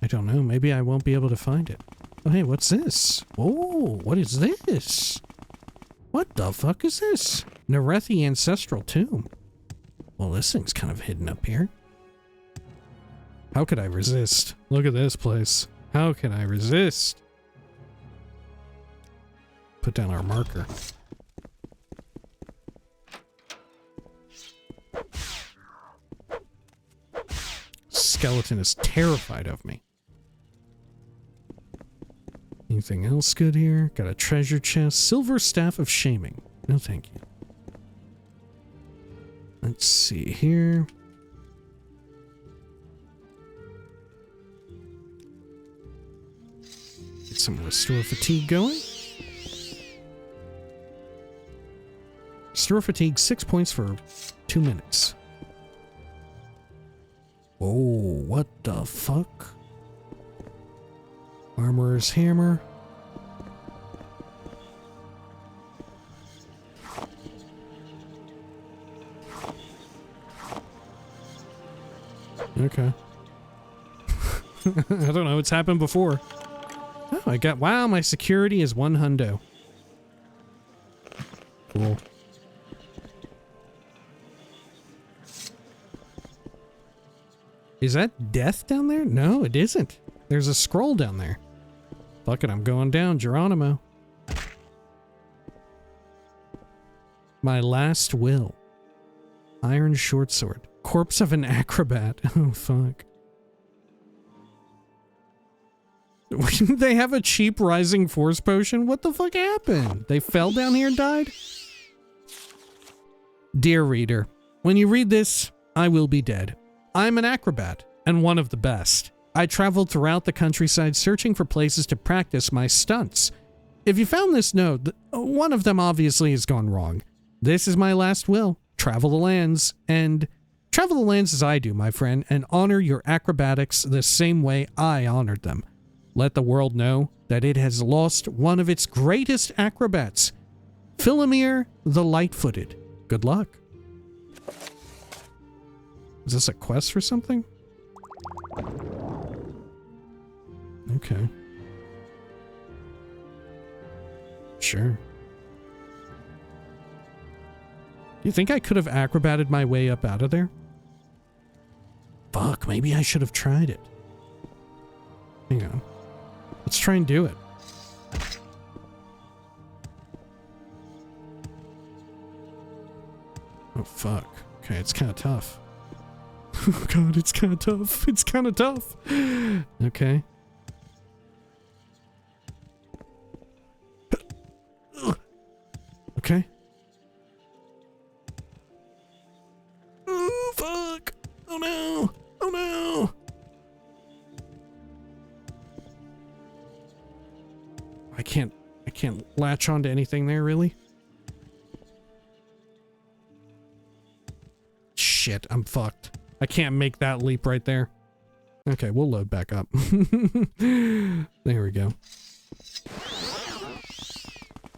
I don't know, maybe I won't be able to find it. Oh, hey, what's this? Oh, what is this? What the fuck is this? Nerethi Ancestral Tomb. Well, this thing's kind of hidden up here. How could I resist? Look at this place. How can I resist? Put down our marker. Skeleton is terrified of me. Anything else good here? Got a treasure chest. Silver Staff of Shaming. No, thank you. Let's see here. Get some Restore Fatigue going. Restore Fatigue 6 points for 2 minutes. Whoa, what the fuck? Armorer's Hammer. Okay. I don't know, it's happened before. Oh, I got, wow, my security is 1 hundo. Cool. Is that death down there? No, it isn't. There's a scroll down there. Fuck it, I'm going down, Geronimo. My last will. Iron short sword. Corpse of an acrobat. Oh, fuck. They have a cheap rising force potion? What the fuck happened? They fell down here and died? Dear reader, when you read this, I will be dead. I'm an acrobat, and one of the best. I traveled throughout the countryside searching for places to practice my stunts. If you found this note, one of them obviously has gone wrong. This is my last will. Travel the lands as I do, my friend, and honor your acrobatics the same way I honored them. Let the world know that it has lost one of its greatest acrobats, Philomir the Light-Footed. Good luck. Is this a quest for something? Okay. Sure. You think I could have acrobated my way up out of there? Fuck, maybe I should have tried it. Hang on. Let's try and do it. Oh, fuck. Okay, it's kind of tough. Oh, God, it's kind of tough. It's kind of tough. Okay. Okay. Oh, fuck. Oh, no. Oh, no. I can't latch onto anything there, really. Shit, I'm fucked. I can't make that leap right there. Okay, we'll load back up. There we go.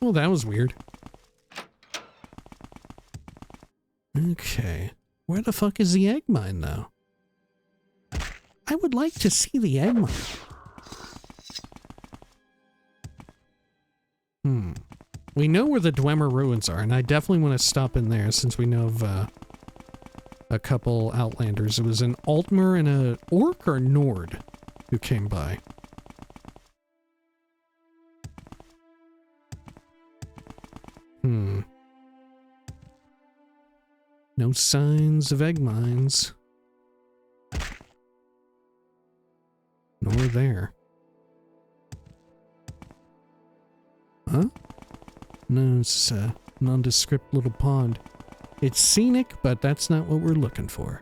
Well, that was weird. Okay. Where the fuck is the egg mine, though? I would like to see the egg mine. We know where the Dwemer ruins are, and I definitely want to stop in there since we know of a couple Outlanders. It was an Altmer and a Orc or Nord who came by. No signs of egg mines. Nor there. Huh? No, it's a nondescript little pond. It's scenic, but that's not what we're looking for.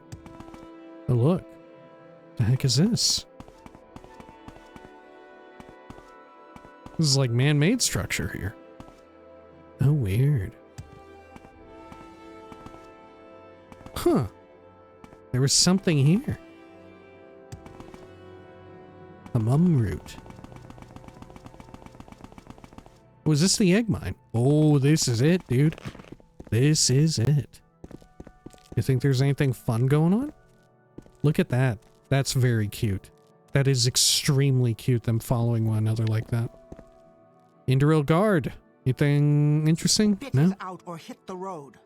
Oh, look. The heck is this? This is like man-made structure here. Oh, weird. Huh. There was something here. A mum root. Was this the egg mine? Oh, this is it, dude. This is it. You think there's anything fun going on? Look at that. That's very cute. That is extremely cute, them following one another like that. Indoril Guard. Anything interesting? Bit No? is out or hit the road.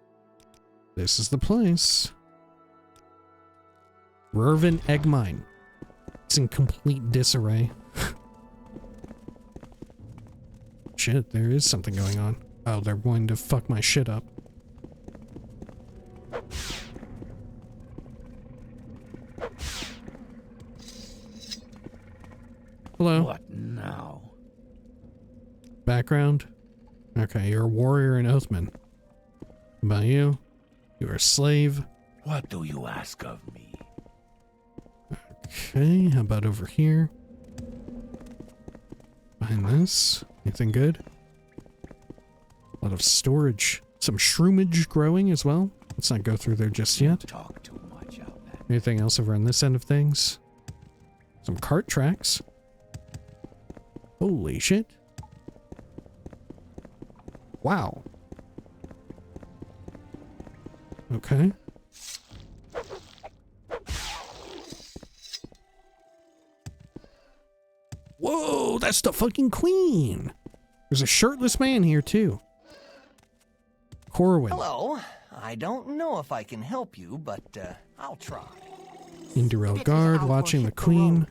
This is the place. Rurvan Egg Mine. It's in complete disarray. Shit, there is something going on. Oh, they're going to fuck my shit up. Hello. What now? Background? Okay, you're a warrior and oathman. About you? You're a slave. What do you ask of me? Okay, how about over here? Behind this? Anything good? A lot of storage. Some shroomage growing as well. Let's not go through there just yet. Talk too much out there. Anything else over on this end of things? Some cart tracks. Holy shit. Wow. Okay. Whoa, that's the fucking queen. There's a shirtless man here too. Corwin. Hello. I don't know if I can help you, but I'll try. Indoril Guard watching the queen.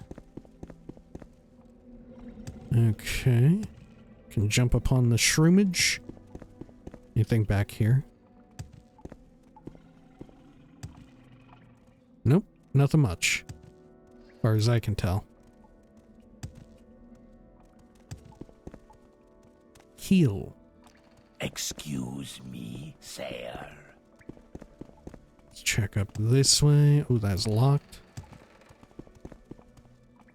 Okay. Can jump upon the shroomage. Anything back here? Nope, nothing much. As far as I can tell. Heal. Excuse me, sir. Let's check up this way. Oh, that's locked.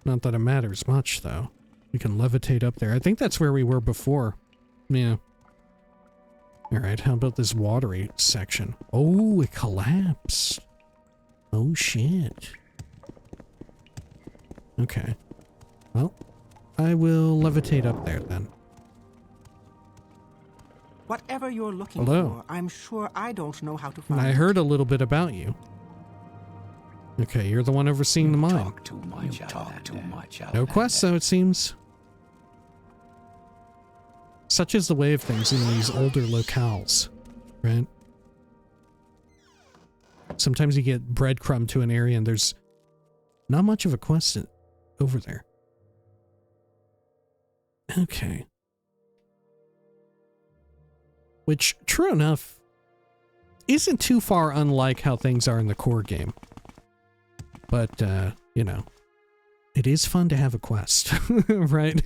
Not that it matters much, though. We can levitate up there. I think that's where we were before. Yeah. Alright, how about this watery section? Oh, it collapsed. Oh, shit. Okay. Well, I will levitate up there, then. Whatever you're looking Hello. for, I'm sure I don't know how to And find I it. heard a little bit about you. Okay, you're the one overseeing the mine. Talk too much. You talk too much. No quests, though, it seems. Such is the way of things in these older locales, right? Sometimes you get breadcrumb to an area and there's not much of a quest over there. Okay. Which, true enough, isn't too far unlike how things are in the core game. But, you know, it is fun to have a quest, right?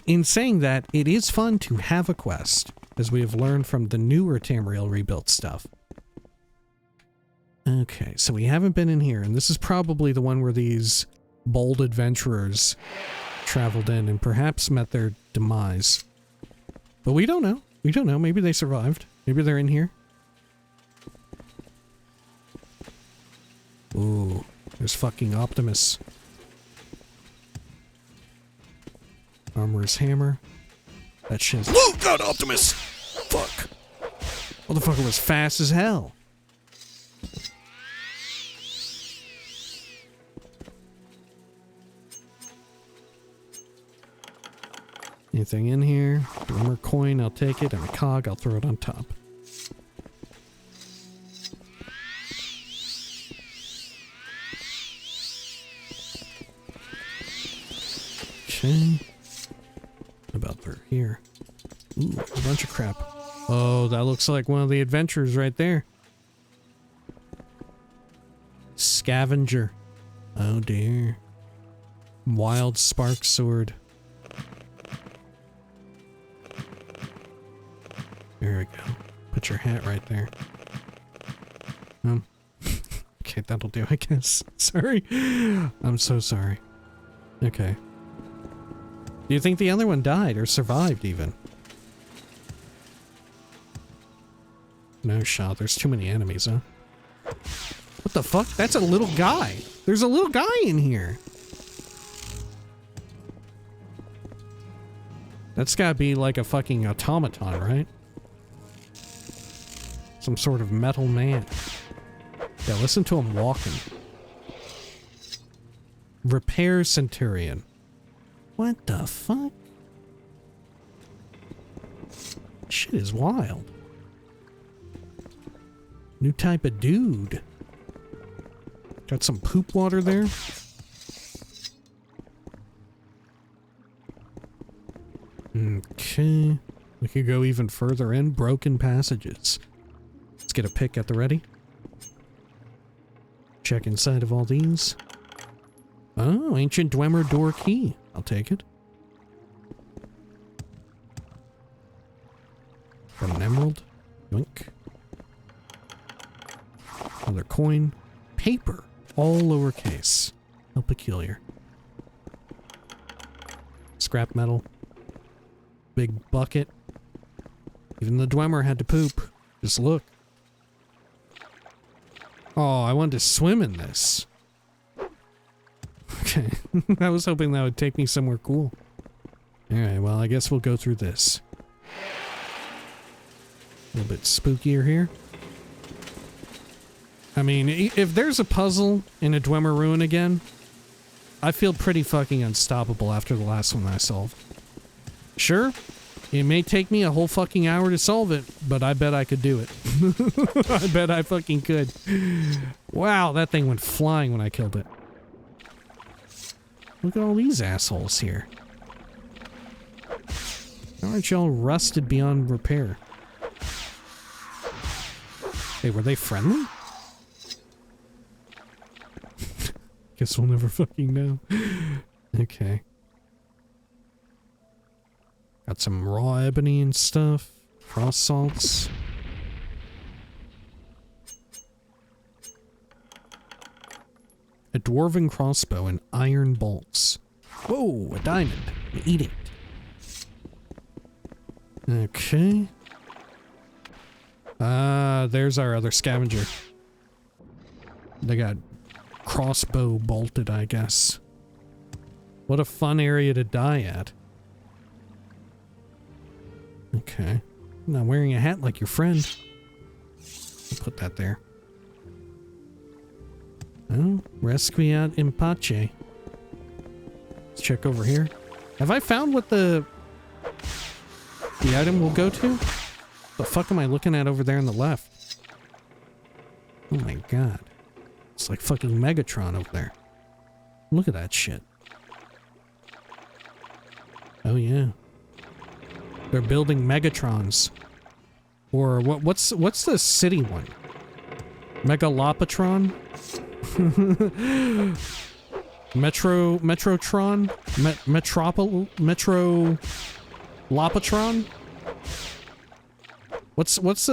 In saying that, it is fun to have a quest, as we have learned from the newer Tamriel Rebuilt stuff. Okay, so we haven't been in here, and this is probably the one where these bold adventurers traveled in and perhaps met their demise. But we don't know. We don't know. Maybe they survived. Maybe they're in here. Ooh, there's fucking Optimus. Armorer's hammer. That shit's— oh god, Optimus! Fuck. Motherfucker was fast as hell. Anything in here? Dwemer coin, I'll take it, and a cog, I'll throw it on top. Okay. What about through here? Ooh, a bunch of crap. Oh, that looks like one of the adventures right there. Scavenger. Oh dear. Wild spark sword. There we go. Put your hat right there. Okay, that'll do, I guess. Sorry. I'm so sorry. Okay. Do you think the other one died or survived even? No shot. There's too many enemies, huh? What the fuck? That's a little guy. There's a little guy in here. That's gotta be like a fucking automaton, right? Some sort of metal man. Yeah, listen to him walking. Repair Centurion. What the fuck? Shit is wild. New type of dude. Got some poop water there. Okay. We could go even further in. Broken passages. Let's get a pick at the ready. Check inside of all these. Oh, ancient dwemer door key. I'll take it. Got an emerald. Yoink. Another coin. Paper. All lowercase. How peculiar. Scrap metal. Big bucket. Even the dwemer had to poop. Just look. Oh, I wanted to swim in this. Okay. I was hoping that would take me somewhere cool. Alright, well, I guess we'll go through this. A little bit spookier here. I mean, if there's a puzzle in a dwemer ruin again, I feel pretty fucking unstoppable after the last one I solved. Sure, it may take me a whole fucking hour to solve it, but I bet I could do it. I bet I fucking could. Wow, that thing went flying when I killed it. Look at all these assholes here. Aren't y'all rusted beyond repair? Hey, were they friendly? Guess we'll never fucking know. Okay. Got some raw ebony and stuff. Frost salts. A dwarven crossbow and iron bolts. Whoa, a diamond. I'm eating it. Okay. There's our other scavenger. They got crossbow bolted, I guess. What a fun area to die at. Okay. I'm not wearing a hat like your friend. I'll put that there. Oh, Resquiat Impache. Let's check over here. Have I found what the item will go to? The fuck am I looking at over there on the left? Oh my god. It's like fucking Megatron over there. Look at that shit. Oh yeah. They're building Megatrons. Or what's the city one? Megalopatron? Metrotron? Metrolopatron? What's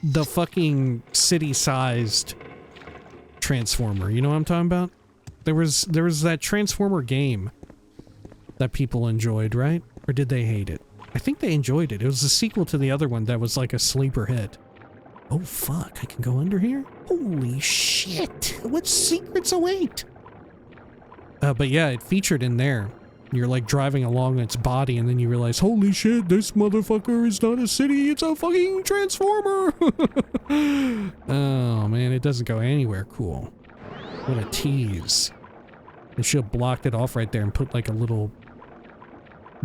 the fucking city-sized Transformer? You know what I'm talking about? There was that Transformer game that people enjoyed, right? Or did they hate it? I think they enjoyed it. It was a sequel to the other one that was like a sleeper hit. Oh fuck, I can go under here? Holy shit! What secrets await? But yeah, it featured in there. You're like driving along its body and then you realize, holy shit, this motherfucker is not a city, it's a fucking transformer! Oh man, it doesn't go anywhere cool. What a tease. They should have blocked it off right there and put like a little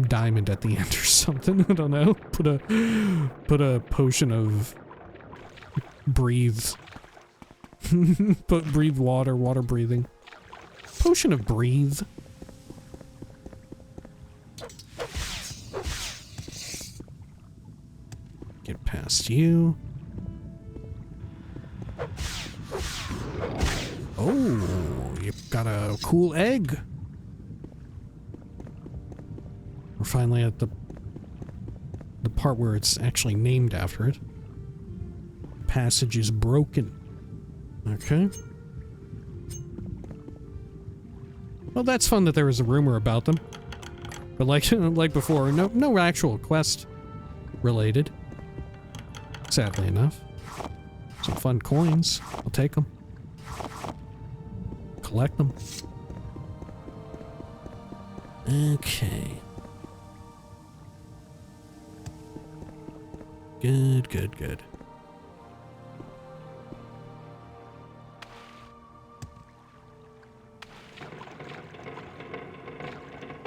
diamond at the end or something. I don't know. Put a potion of breathe. Breathe water breathing. Potion of breathe. Get past you. Oh, you've got a cool egg. We're finally at the part where it's actually named after it. Passage is broken. Okay. Well, that's fun that there was a rumor about them. But like before, no actual quest related. Sadly enough. Some fun coins. I'll take them. Collect them. Okay. Good.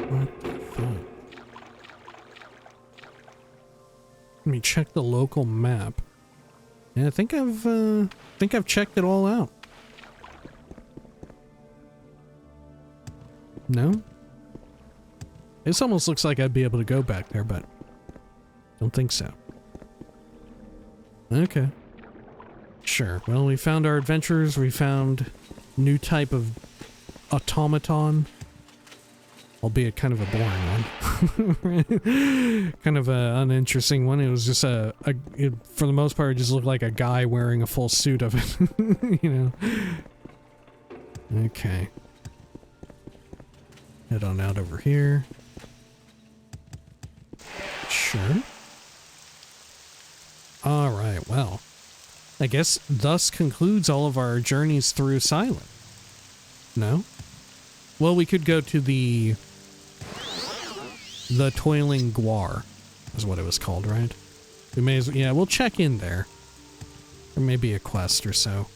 What the fuck? Let me check the local map. Yeah, I think I've checked it all out. No? This almost looks like I'd be able to go back there, but don't think so. Okay. Sure. Well, we found our adventurers. We found new type of automaton. Albeit kind of a boring one. Kind of an uninteresting one. It was just for the most part, it just looked like a guy wearing a full suit of it. You know? Okay. Head on out over here. Sure. Alright, well. I guess thus concludes all of our journeys through Sailen. No? Well, we could go to the Toiling Guar, is what it was called, right? We may as well, yeah, we'll check in there. There may be a quest or so.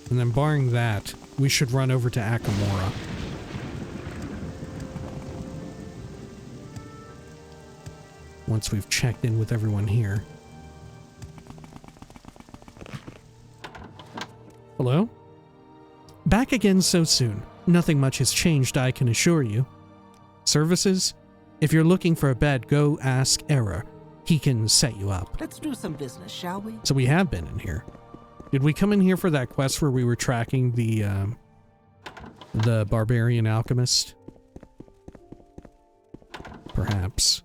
And then barring that, we should run over to Akamora. Once we've checked in with everyone here. Hello? Back again so soon. Nothing much has changed, I can assure you. Services? If you're looking for a bed, go ask Error. He can set you up. Let's do some business, shall we? So we have been in here. Did we come in here for that quest where we were tracking the barbarian alchemist? Perhaps.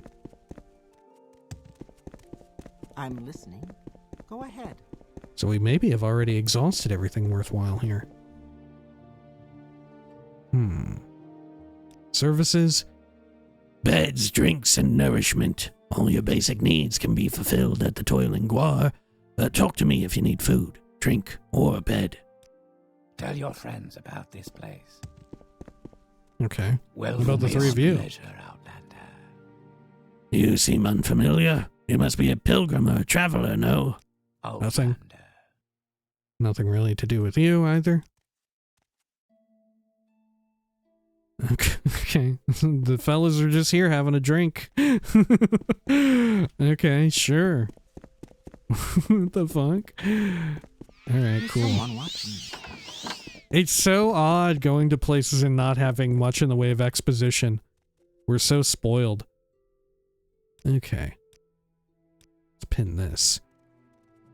I'm listening. Go ahead. So we maybe have already exhausted everything worthwhile here. Services? Beds, drinks, and nourishment. All your basic needs can be fulfilled at the Toiling Guar. Talk to me if you need food, drink, or a bed. Tell your friends about this place. Okay. Well, what about the three of you? Outlander. You seem unfamiliar. You must be a pilgrim or a traveler, no? Nothing. Nothing really to do with you either. Okay. The fellas are just here having a drink. Okay, sure. What the fuck? Alright, cool. It's so odd going to places and not having much in the way of exposition. We're so spoiled. Okay. Let's pin this.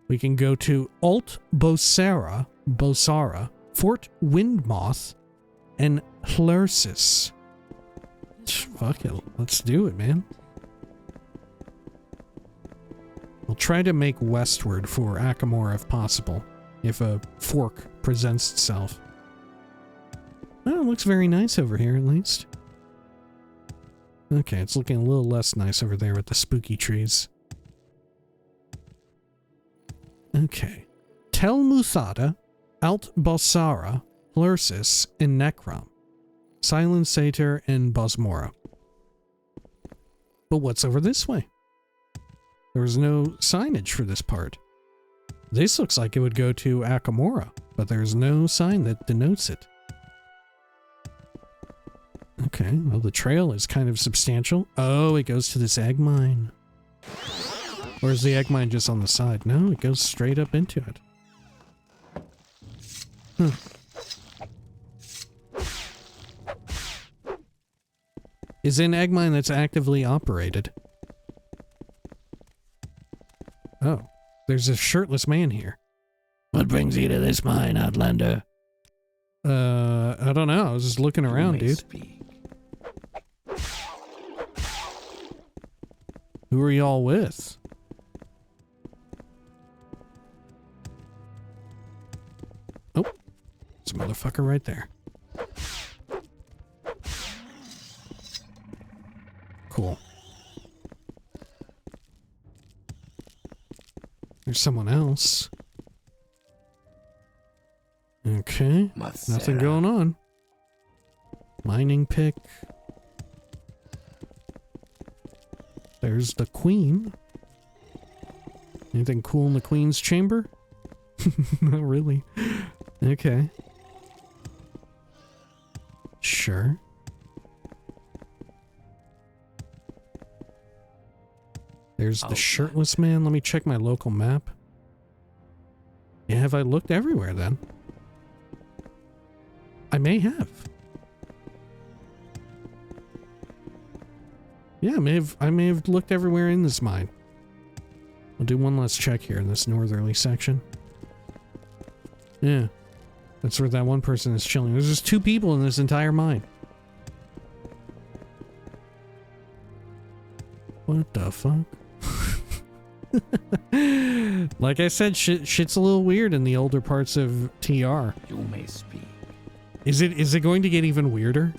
We can go to Alt Bosara, Fort Windmoth, and Hlursis. Fuck it. Let's do it, man. We'll try to make westward for Akamora if possible, if a fork presents itself. Oh, it looks very nice over here, at least. Okay, it's looking a little less nice over there with the spooky trees. Okay. Tel Muthada, Alt Bosara, Hlursis, and Necrom. Sailen Satyr, and Bosmora. But what's over this way? There was no signage for this part. This looks like it would go to Akamora, but there's no sign that denotes it. Okay, well, the trail is kind of substantial. Oh, it goes to this egg mine. Or is the egg mine just on the side? No, it goes straight up into it. Huh. Is an egg mine that's actively operated. Oh, there's a shirtless man here. What brings you to this mine, Outlander? I don't know. I was just looking around, dude. Speak. Who are y'all with? Oh, there's a motherfucker right there. Cool. There's someone else. Okay. Nothing going on. Mining pick. There's the queen. Anything cool in the queen's chamber? Not really. Okay. Sure. There's the shirtless man. Let me check my local map. Yeah, have I looked everywhere then? I may have. Yeah, I may have looked everywhere in this mine. I'll do one last check here in this northerly section. Yeah. That's where that one person is chilling. There's just 2 people in this entire mine. What the fuck? Like I said, shit's a little weird in the older parts of TR. You may speak. Is it going to get even weirder?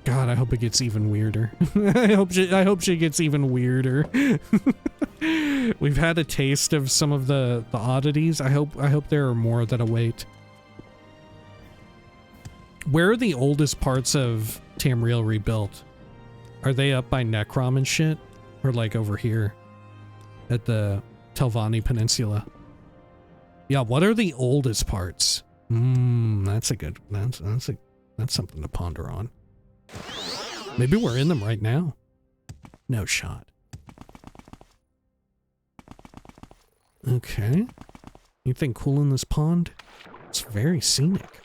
God, I hope it gets even weirder. I hope she gets even weirder. We've had a taste of some of the oddities. I hope there are more that await. Where are the oldest parts of Tamriel Rebuilt? Are they up by Necrom and shit? Or like over here at the Telvanni Peninsula? Yeah, what are the oldest parts? That's something to ponder on. Maybe we're in them right now. No shot. Okay. Anything cool in this pond? It's very scenic.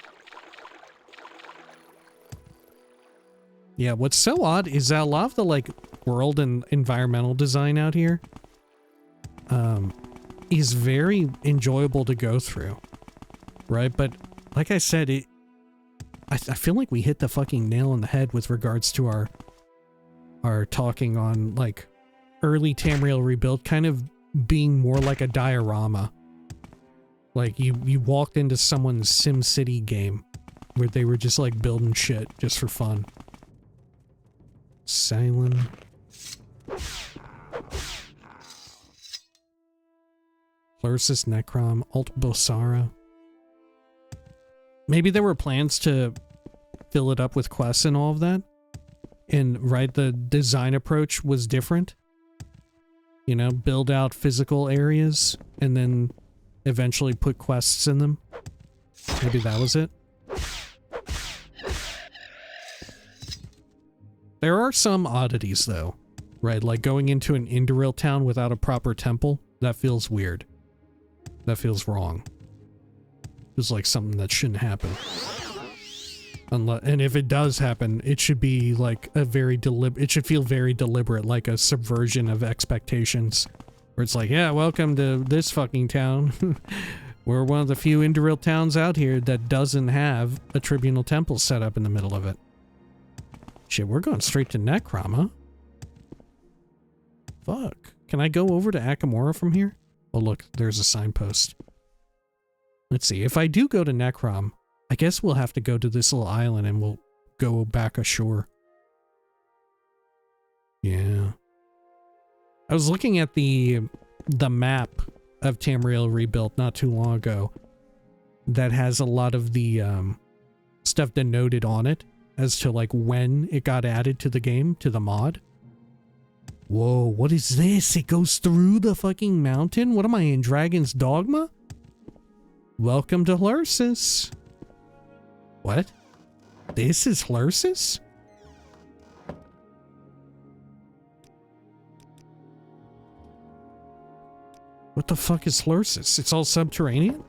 Yeah, what's so odd is that a lot of the like world and environmental design out here is very enjoyable to go through. Right? But like I said, I feel like we hit the fucking nail on the head with regards to our talking on like early Tamriel Rebuilt kind of being more like a diorama. Like you walked into someone's SimCity game where they were just like building shit just for fun. Sailen. Plursus Necrom, Alt Bosara. Maybe there were plans to fill it up with quests and all of that. And right, the design approach was different. You know, build out physical areas and then eventually put quests in them. Maybe that was it. There are some oddities though, right? Like going into an Indoril town without a proper temple. That feels weird. That feels wrong. It's like something that shouldn't happen. And if it does happen, it should be like a very it should feel very deliberate, like a subversion of expectations. Where it's like, yeah, welcome to this fucking town. We're one of the few Indoril towns out here that doesn't have a tribunal temple set up in the middle of it. Shit, we're going straight to Necrom, huh? Fuck. Can I go over to Akamora from here? Oh look, there's a signpost. Let's see, if I do go to Necrom, I guess we'll have to go to this little island and we'll go back ashore. Yeah. I was looking at the map of Tamriel Rebuilt not too long ago that has a lot of the stuff denoted on it as to like when it got added to the game, to the mod. Whoa, what is this? It goes through the fucking mountain? What am I in, Dragon's Dogma? Welcome to Hlursis. What? This is Hlursis? What the fuck is Hlursis? It's all subterranean?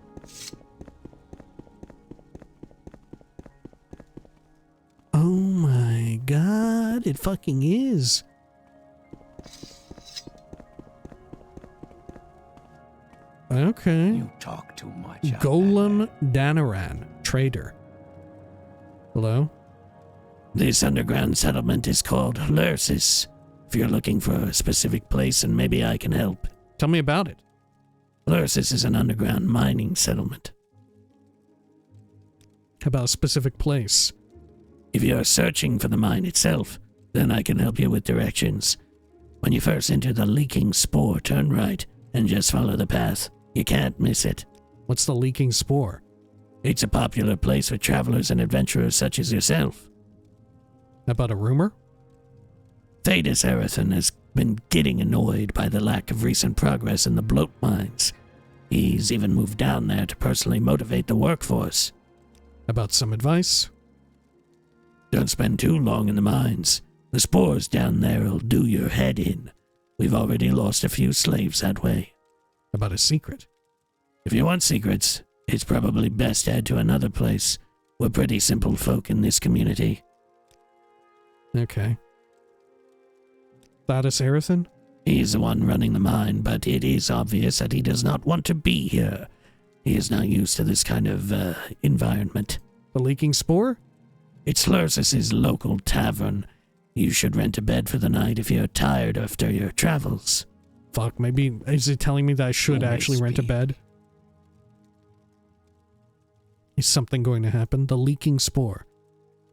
Oh my god, it fucking is. Okay. You talk too much. Golem Danaran, trader. Hello? This underground settlement is called Hlursis. If you're looking for a specific place, and maybe I can help. Tell me about it. Hlursis is an underground mining settlement. How about a specific place? If you're searching for the mine itself, then I can help you with directions. When you first enter the leaking spore, turn right, and just follow the path. You can't miss it. What's the leaking spore? It's a popular place for travelers and adventurers such as yourself. How about a rumor? Thadis Erethan has been getting annoyed by the lack of recent progress in the bloat mines. He's even moved down there to personally motivate the workforce. About some advice? Don't spend too long in the mines. The spores down there'll do your head in. We've already lost a few slaves that way. About a secret? If you want secrets, it's probably best to head to another place. We're pretty simple folk in this community. Okay. Thaddeus Erethan? He's the one running the mine, but it is obvious that he does not want to be here. He is not used to this kind of, environment. The leaking spore? It's Hlursis' local tavern. You should rent a bed for the night if you're tired after your travels. Fuck, maybe, is he telling me that I should actually rent a bed? Is something going to happen? The leaking spore.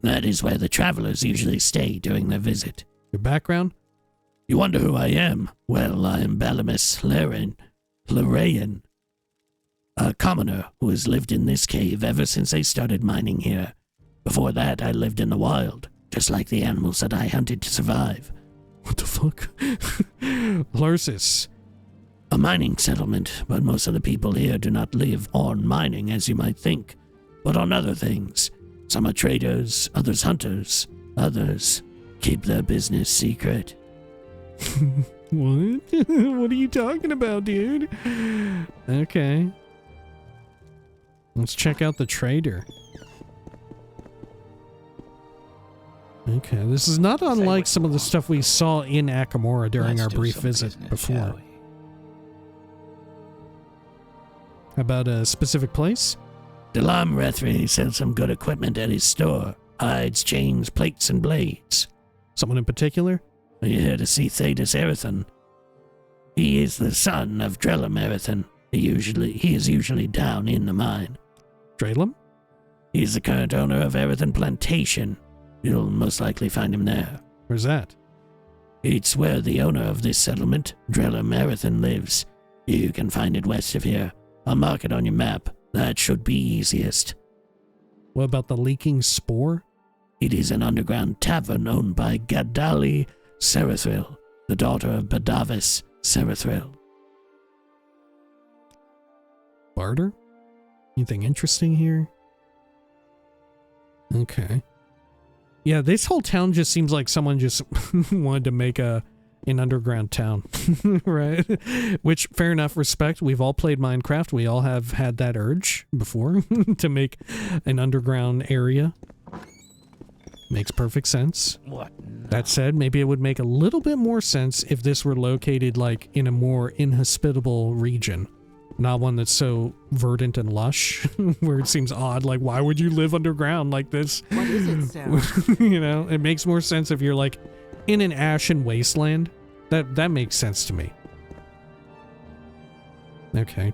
That is where the travelers usually stay during their visit. Your background? You wonder who I am? Well, I am Balamus Hlarayan, a commoner who has lived in this cave ever since they started mining here. Before that, I lived in the wild, just like the animals that I hunted to survive. What the fuck? Hlursis. A mining settlement, but most of the people here do not live on mining as you might think, but on other things. Some are traders, others hunters, others keep their business secret. What? What are you talking about, dude? Okay. Let's check out the trader. Okay, this is not unlike some of the stuff we saw in Akamora during our brief visit before. How about a specific place? Delam Rethri sells some good equipment at his store. Hides, chains, plates, and blades. Someone in particular? Are you here to see Thadis Erethan? He is the son of Drellum Erethan. He is usually down in the mine. Drellum? He is the current owner of Erethan Plantation. You'll most likely find him there. Where's that? It's where the owner of this settlement, Drellum Erethan, lives. You can find it west of here. I'll mark it on your map. That should be easiest. What about the leaking spore? It is an underground tavern owned by Gadali Serethril, the daughter of Badavis Serethril. Barter? Anything interesting here? Okay. Yeah, this whole town just seems like someone just wanted to make an underground town, right? Which, fair enough, respect. We've all played Minecraft. We all have had that urge before to make an underground area. Makes perfect sense. What? That said, maybe it would make a little bit more sense if this were located, like, in a more inhospitable region. Not one that's so verdant and lush, where it seems odd, like, why would you live underground like this? What is it, Sarah? You know, it makes more sense if you're, like, in an ashen wasteland. That makes sense to me. Okay.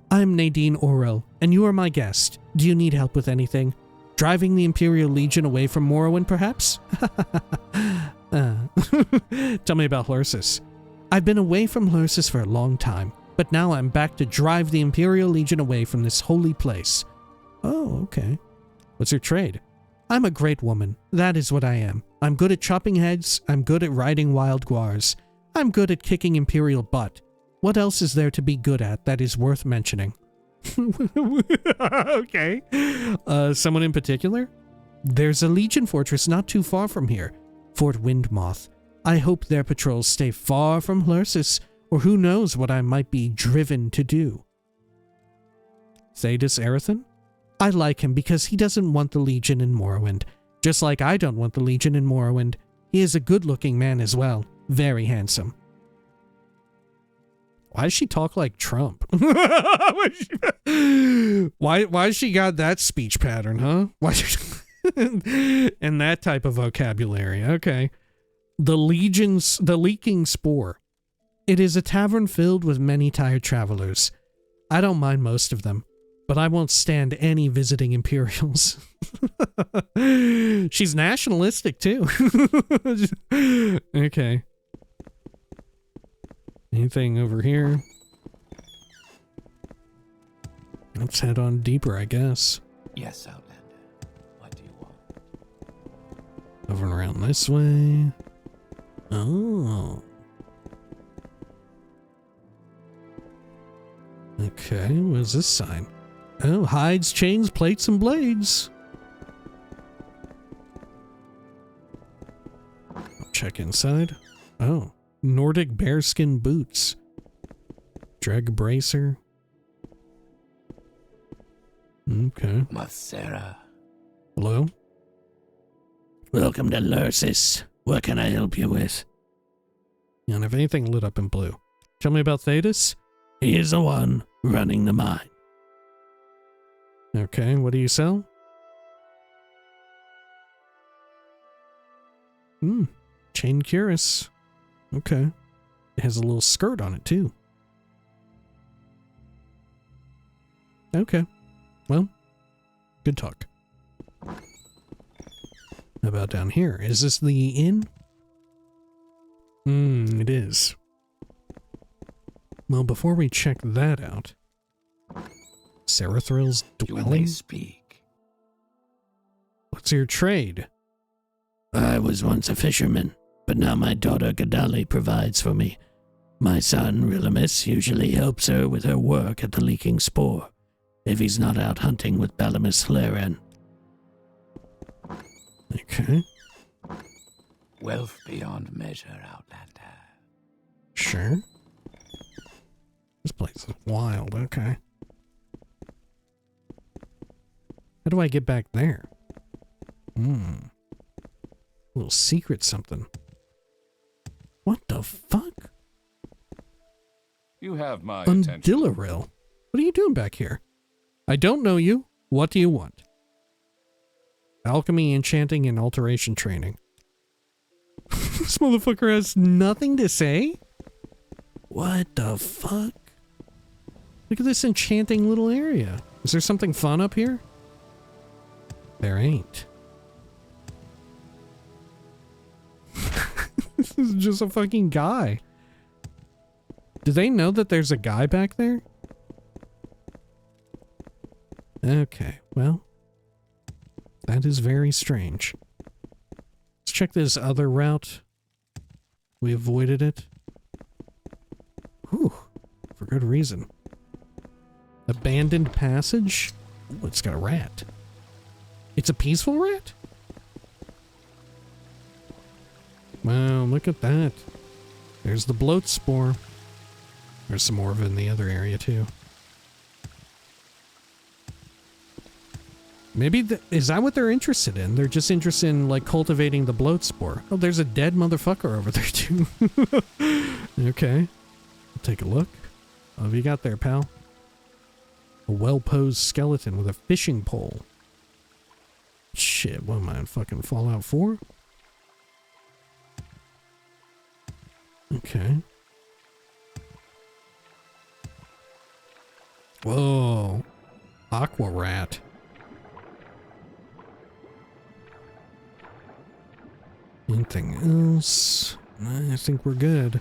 I'm Nadine Orel, and you are my guest. Do you need help with anything? Driving the Imperial Legion away from Morrowind, perhaps? Tell me about Hlursis. I've been away from Hlursis for a long time, but now I'm back to drive the Imperial Legion away from this holy place. Oh, okay. What's your trade? I'm a great woman. That is what I am. I'm good at chopping heads. I'm good at riding wild guars. I'm good at kicking Imperial butt. What else is there to be good at that is worth mentioning? Okay. Someone in particular? There's a Legion fortress not too far from here. Fort Windmoth. I hope their patrols stay far from Hlursis, or who knows what I might be driven to do. Thedas Erethan? I like him because he doesn't want the Legion in Morrowind, just like I don't want the Legion in Morrowind. He is a good-looking man as well, very handsome. Why does she talk like Trump? Why she got that speech pattern, huh? Why? And that type of vocabulary. Okay. The Leaking Spore. It is a tavern filled with many tired travelers. I don't mind most of them, but I won't stand any visiting Imperials. She's nationalistic too. Okay. Anything over here? Let's head on deeper, I guess. Yes, Outlander. What do you want? Over and around this way. Oh. Okay, what is this sign? Oh, hides, chains, plates, and blades. I'll check inside. Oh, Nordic bearskin boots. Dreg bracer. Okay. Masera. Hello? Welcome to Lursis. What can I help you with? You don't have anything lit up in blue. Tell me about Thedas. He is the one running the mine. Okay, what do you sell? Chain cuirass. Okay. It has a little skirt on it, too. Okay. Well, good talk. How about down here? Is this the inn? It is. Well, before we check that out... Sarathril's You may dwelling? speak. What's your trade? I was once a fisherman, but now my daughter Gadali provides for me. My son Rilamus usually helps her with her work at the Leaking Spore, if he's not out hunting with Balamus Laren. Okay. Wealth beyond measure, Outlander. Sure. This place is wild, okay. How do I get back there? Little secret something. What the fuck? You have my attention. Undillaril. What are you doing back here? I don't know you. What do you want? Alchemy, enchanting, and alteration training. This motherfucker has nothing to say? What the fuck? Look at this enchanting little area. Is there something fun up here? There ain't. This is just a fucking guy. Do they know that there's a guy back there? Okay, well. That is very strange. Let's check this other route. We avoided it. Whew. For good reason. Abandoned passage? Ooh, it's got a rat. It's a peaceful rat? Wow, look at that. There's the bloat spore. There's some more of it in the other area, too. Maybe, is that what they're interested in? They're just interested in, like, cultivating the bloat spore. Oh, there's a dead motherfucker over there, too. Okay. I'll take a look. What have you got there, pal? A well-posed skeleton with a fishing pole. Shit, what am I in fucking Fallout 4? Okay. Whoa. Aqua rat. Anything else? I think we're good.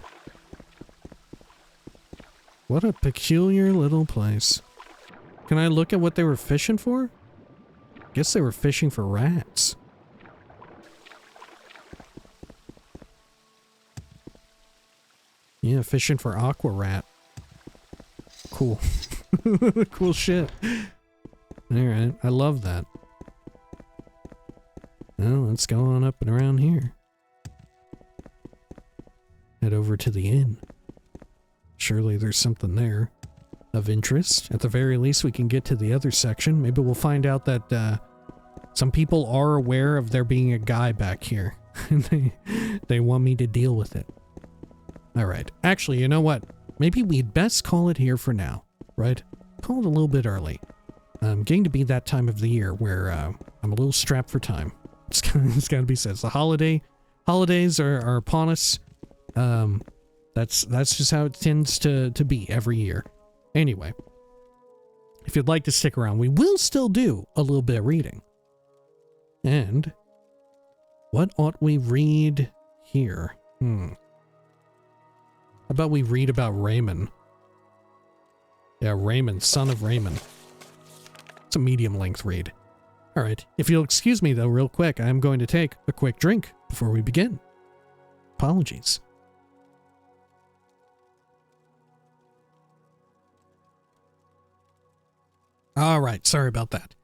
What a peculiar little place. Can I look at what they were fishing for? Guess they were fishing for rats. Yeah, fishing for aqua rat. Cool. Cool shit. Alright, I love that. Well, let's go on up and around here. Head over to the inn. Surely there's something there of interest. At the very least, we can get to the other section. Maybe we'll find out that some people are aware of there being a guy back here. And they want me to deal with it. Alright. Actually, you know what? Maybe we'd best call it here for now, right? Call it a little bit early. Getting to be that time of the year where I'm a little strapped for time. It's got to be said. It's the holidays are upon us. That's just how it tends to be every year. Anyway, if you'd like to stick around, we will still do a little bit of reading. And what ought we read here? How about we read about Raymond? Yeah, Raymond, son of Raymond. It's a medium-length read. Alright, if you'll excuse me though real quick, I'm going to take a quick drink before we begin. Apologies. Alright, sorry about that.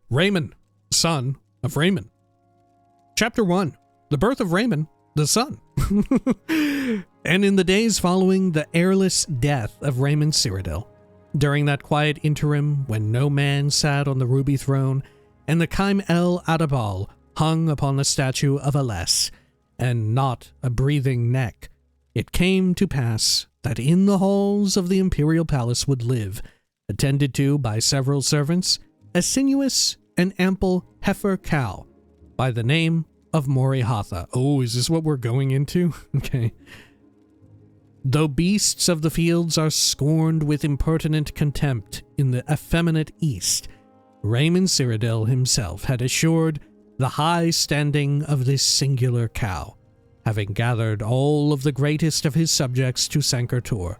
Raymond, son of Raymond. Chapter 1. The birth of Raymond, the son. And in the days following the airless death of Raymond Cyrodiil, during that quiet interim when no man sat on the ruby throne, and the Kaim El Adabal hung upon the statue of Aless, and not a breathing neck, it came to pass that in the halls of the imperial palace would live, attended to by several servants, a sinuous and ample heifer cow, by the name of Morihatha. Oh, is this what we're going into? Okay. Though beasts of the fields are scorned with impertinent contempt in the effeminate East, Raymond Cyrodiil himself had assured the high standing of this singular cow, having gathered all of the greatest of his subjects to Sankertor,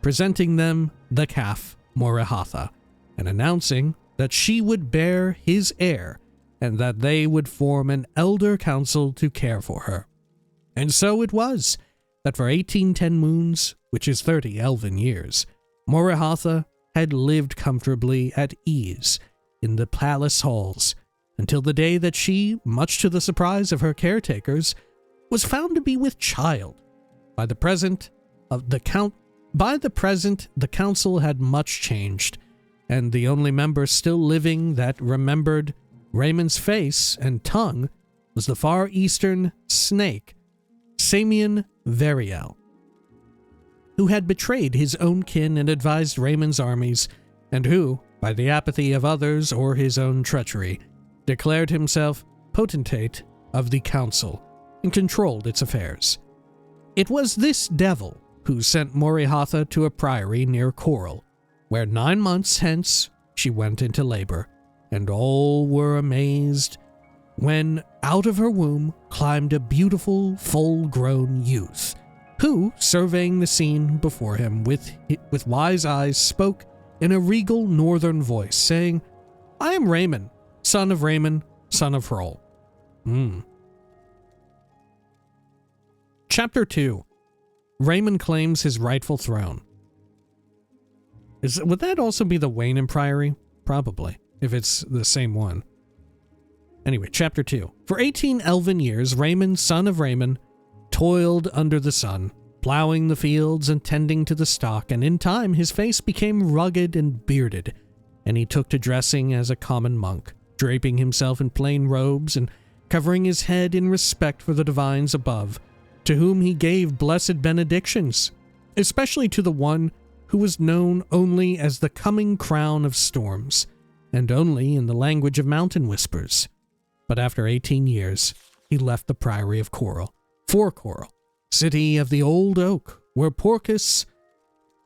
presenting them the calf Morihatha, and announcing that she would bear his heir, and that they would form an elder council to care for her. And so it was that for 1810 moons, which is 30 elven years, Morihatha had lived comfortably at ease in the palace halls until the day that she, much to the surprise of her caretakers, was found to be with child. By the present, the council had much changed, and the only member still living that remembered Raymond's face and tongue was the far eastern snake, Samian Veriel, who had betrayed his own kin and advised Raymond's armies, and who, by the apathy of others or his own treachery, declared himself potentate of the council and controlled its affairs. It was this devil who sent Morihatha to a priory near Coral, where 9 months hence she went into labor, and all were amazed when out of her womb climbed a beautiful, full-grown youth, who, surveying the scene before him with wise eyes, spoke in a regal northern voice, saying, "I am Raymond, son of Raymond, son of Hrol." Chapter 2. Raymond claims his rightful throne. Would that also be the Wayne Priory? Probably, if it's the same one. Anyway, Chapter 2. For 18 elven years, Raymond, son of Raymond, toiled under the sun, plowing the fields and tending to the stock, and in time his face became rugged and bearded, and he took to dressing as a common monk, draping himself in plain robes and covering his head in respect for the divines above, to whom he gave blessed benedictions, especially to the one who was known only as the coming crown of storms, and only in the language of mountain whispers. But after 18 years, he left the priory of Coral, for Coral, city of the old oak, where Porcus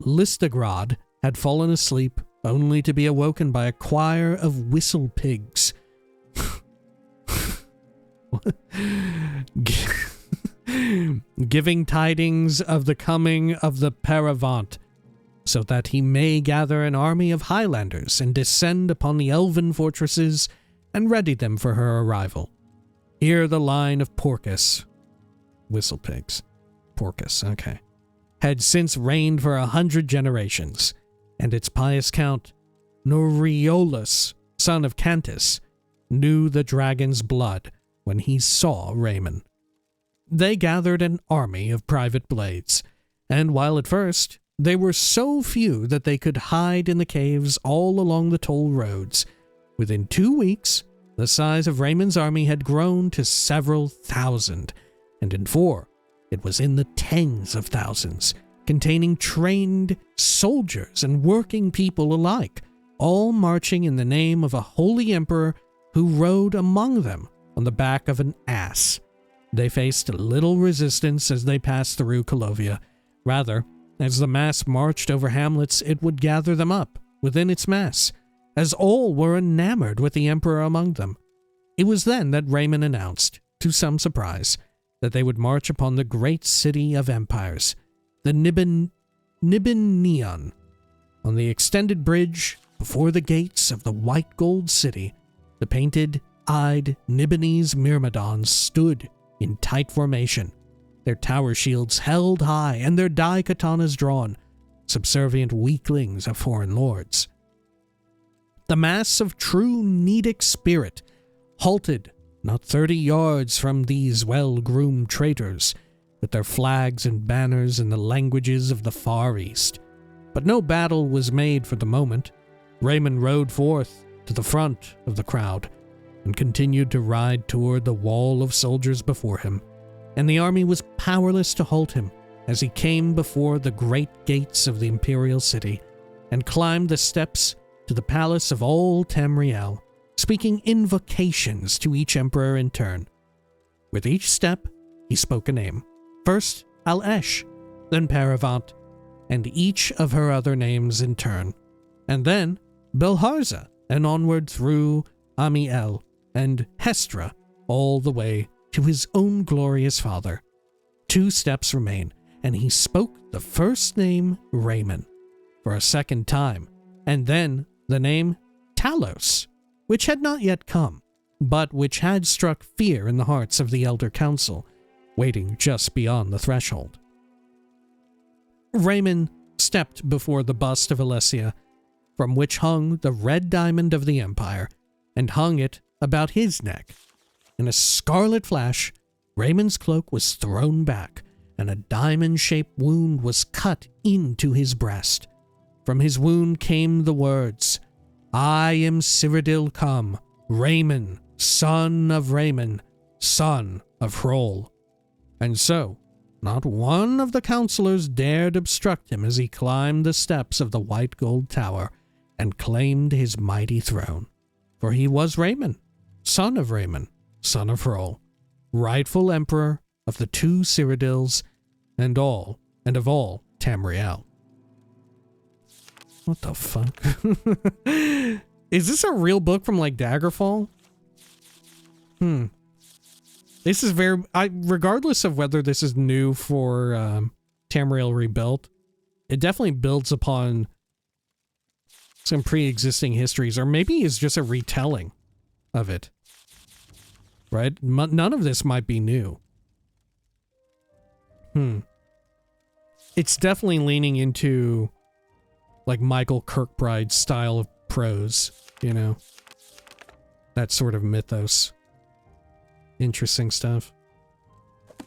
Listagrad had fallen asleep, only to be awoken by a choir of whistle pigs. Giving tidings of the coming of the Paravant, so that he may gather an army of Highlanders and descend upon the elven fortresses and ready them for her arrival. Here the line of Porcus, whistlepigs, Porcus, okay, had since reigned for 100 generations, and its pious count, Noriolus, son of Cantus, knew the dragon's blood when he saw Raymond. They gathered an army of private blades, And while at first they were so few that they could hide in the caves all along the toll roads, within 2 weeks, the size of Raymond's army had grown to several thousand, and in 4, it was in the tens of thousands, containing trained soldiers and working people alike, all marching in the name of a holy emperor who rode among them on the back of an ass. They faced little resistance as they passed through Colovia. Rather, as the mass marched over hamlets, it would gather them up within its mass, as all were enamored with the emperor among them. It was then that Raymond announced, to some surprise, that they would march upon the great city of empires, the Nibinion. On the extended bridge before the gates of the white gold city, the painted-eyed Nibinese myrmidons stood in tight formation, their tower shields held high and their daikatanas drawn, subservient weaklings of foreign lords. The mass of true Nedic spirit halted not 30 yards from these well-groomed traitors, with their flags and banners in the languages of the Far East. But no battle was made for the moment. Raymond rode forth to the front of the crowd and continued to ride toward the wall of soldiers before him, and the army was powerless to halt him as he came before the great gates of the imperial city and climbed the steps to the palace of old Tamriel, speaking invocations to each emperor in turn. With each step, he spoke a name. First Al-Esh, then Paravant, and each of her other names in turn, and then Belharza, and onward through Amiel and Hestra, all the way to his own glorious father. 2 steps remain, and he spoke the first name Raymond for a second time, and then the name Talos, which had not yet come, but which had struck fear in the hearts of the Elder Council, waiting just beyond the threshold. Raymond stepped before the bust of Alessia, from which hung the red diamond of the Empire, and hung it about his neck. In a scarlet flash, Raymond's cloak was thrown back, and a diamond-shaped wound was cut into his breast. From his wound came the words, "I am Cyrodiil come, Raymond, son of Raymond, son of Hrol." And so, not one of the counselors dared obstruct him as he climbed the steps of the white gold tower and claimed his mighty throne. For he was Raymond, son of Hrol, rightful emperor of the 2 Cyrodiils and of all Tamriel. What the fuck? Is this a real book from like Daggerfall? This is very... regardless of whether this is new for Tamriel Rebuilt, it definitely builds upon some pre-existing histories, or maybe it's just a retelling of it. Right? None of this might be new. It's definitely leaning into like Michael Kirkbride's style of prose, you know? That sort of mythos. Interesting stuff.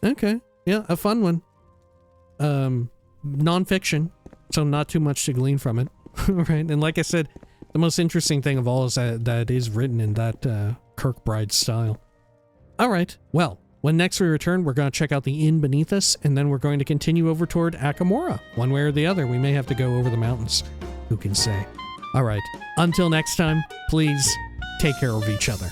Okay. Yeah, a fun one. Non-fiction, so not too much to glean from it. Right? And like I said, the most interesting thing of all is that it is written in that Kirkbride style. Alright, well, when next we return, we're going to check out the inn beneath us, and then we're going to continue over toward Akamora. One way or the other, we may have to go over the mountains. Who can say? Alright, until next time, please take care of each other.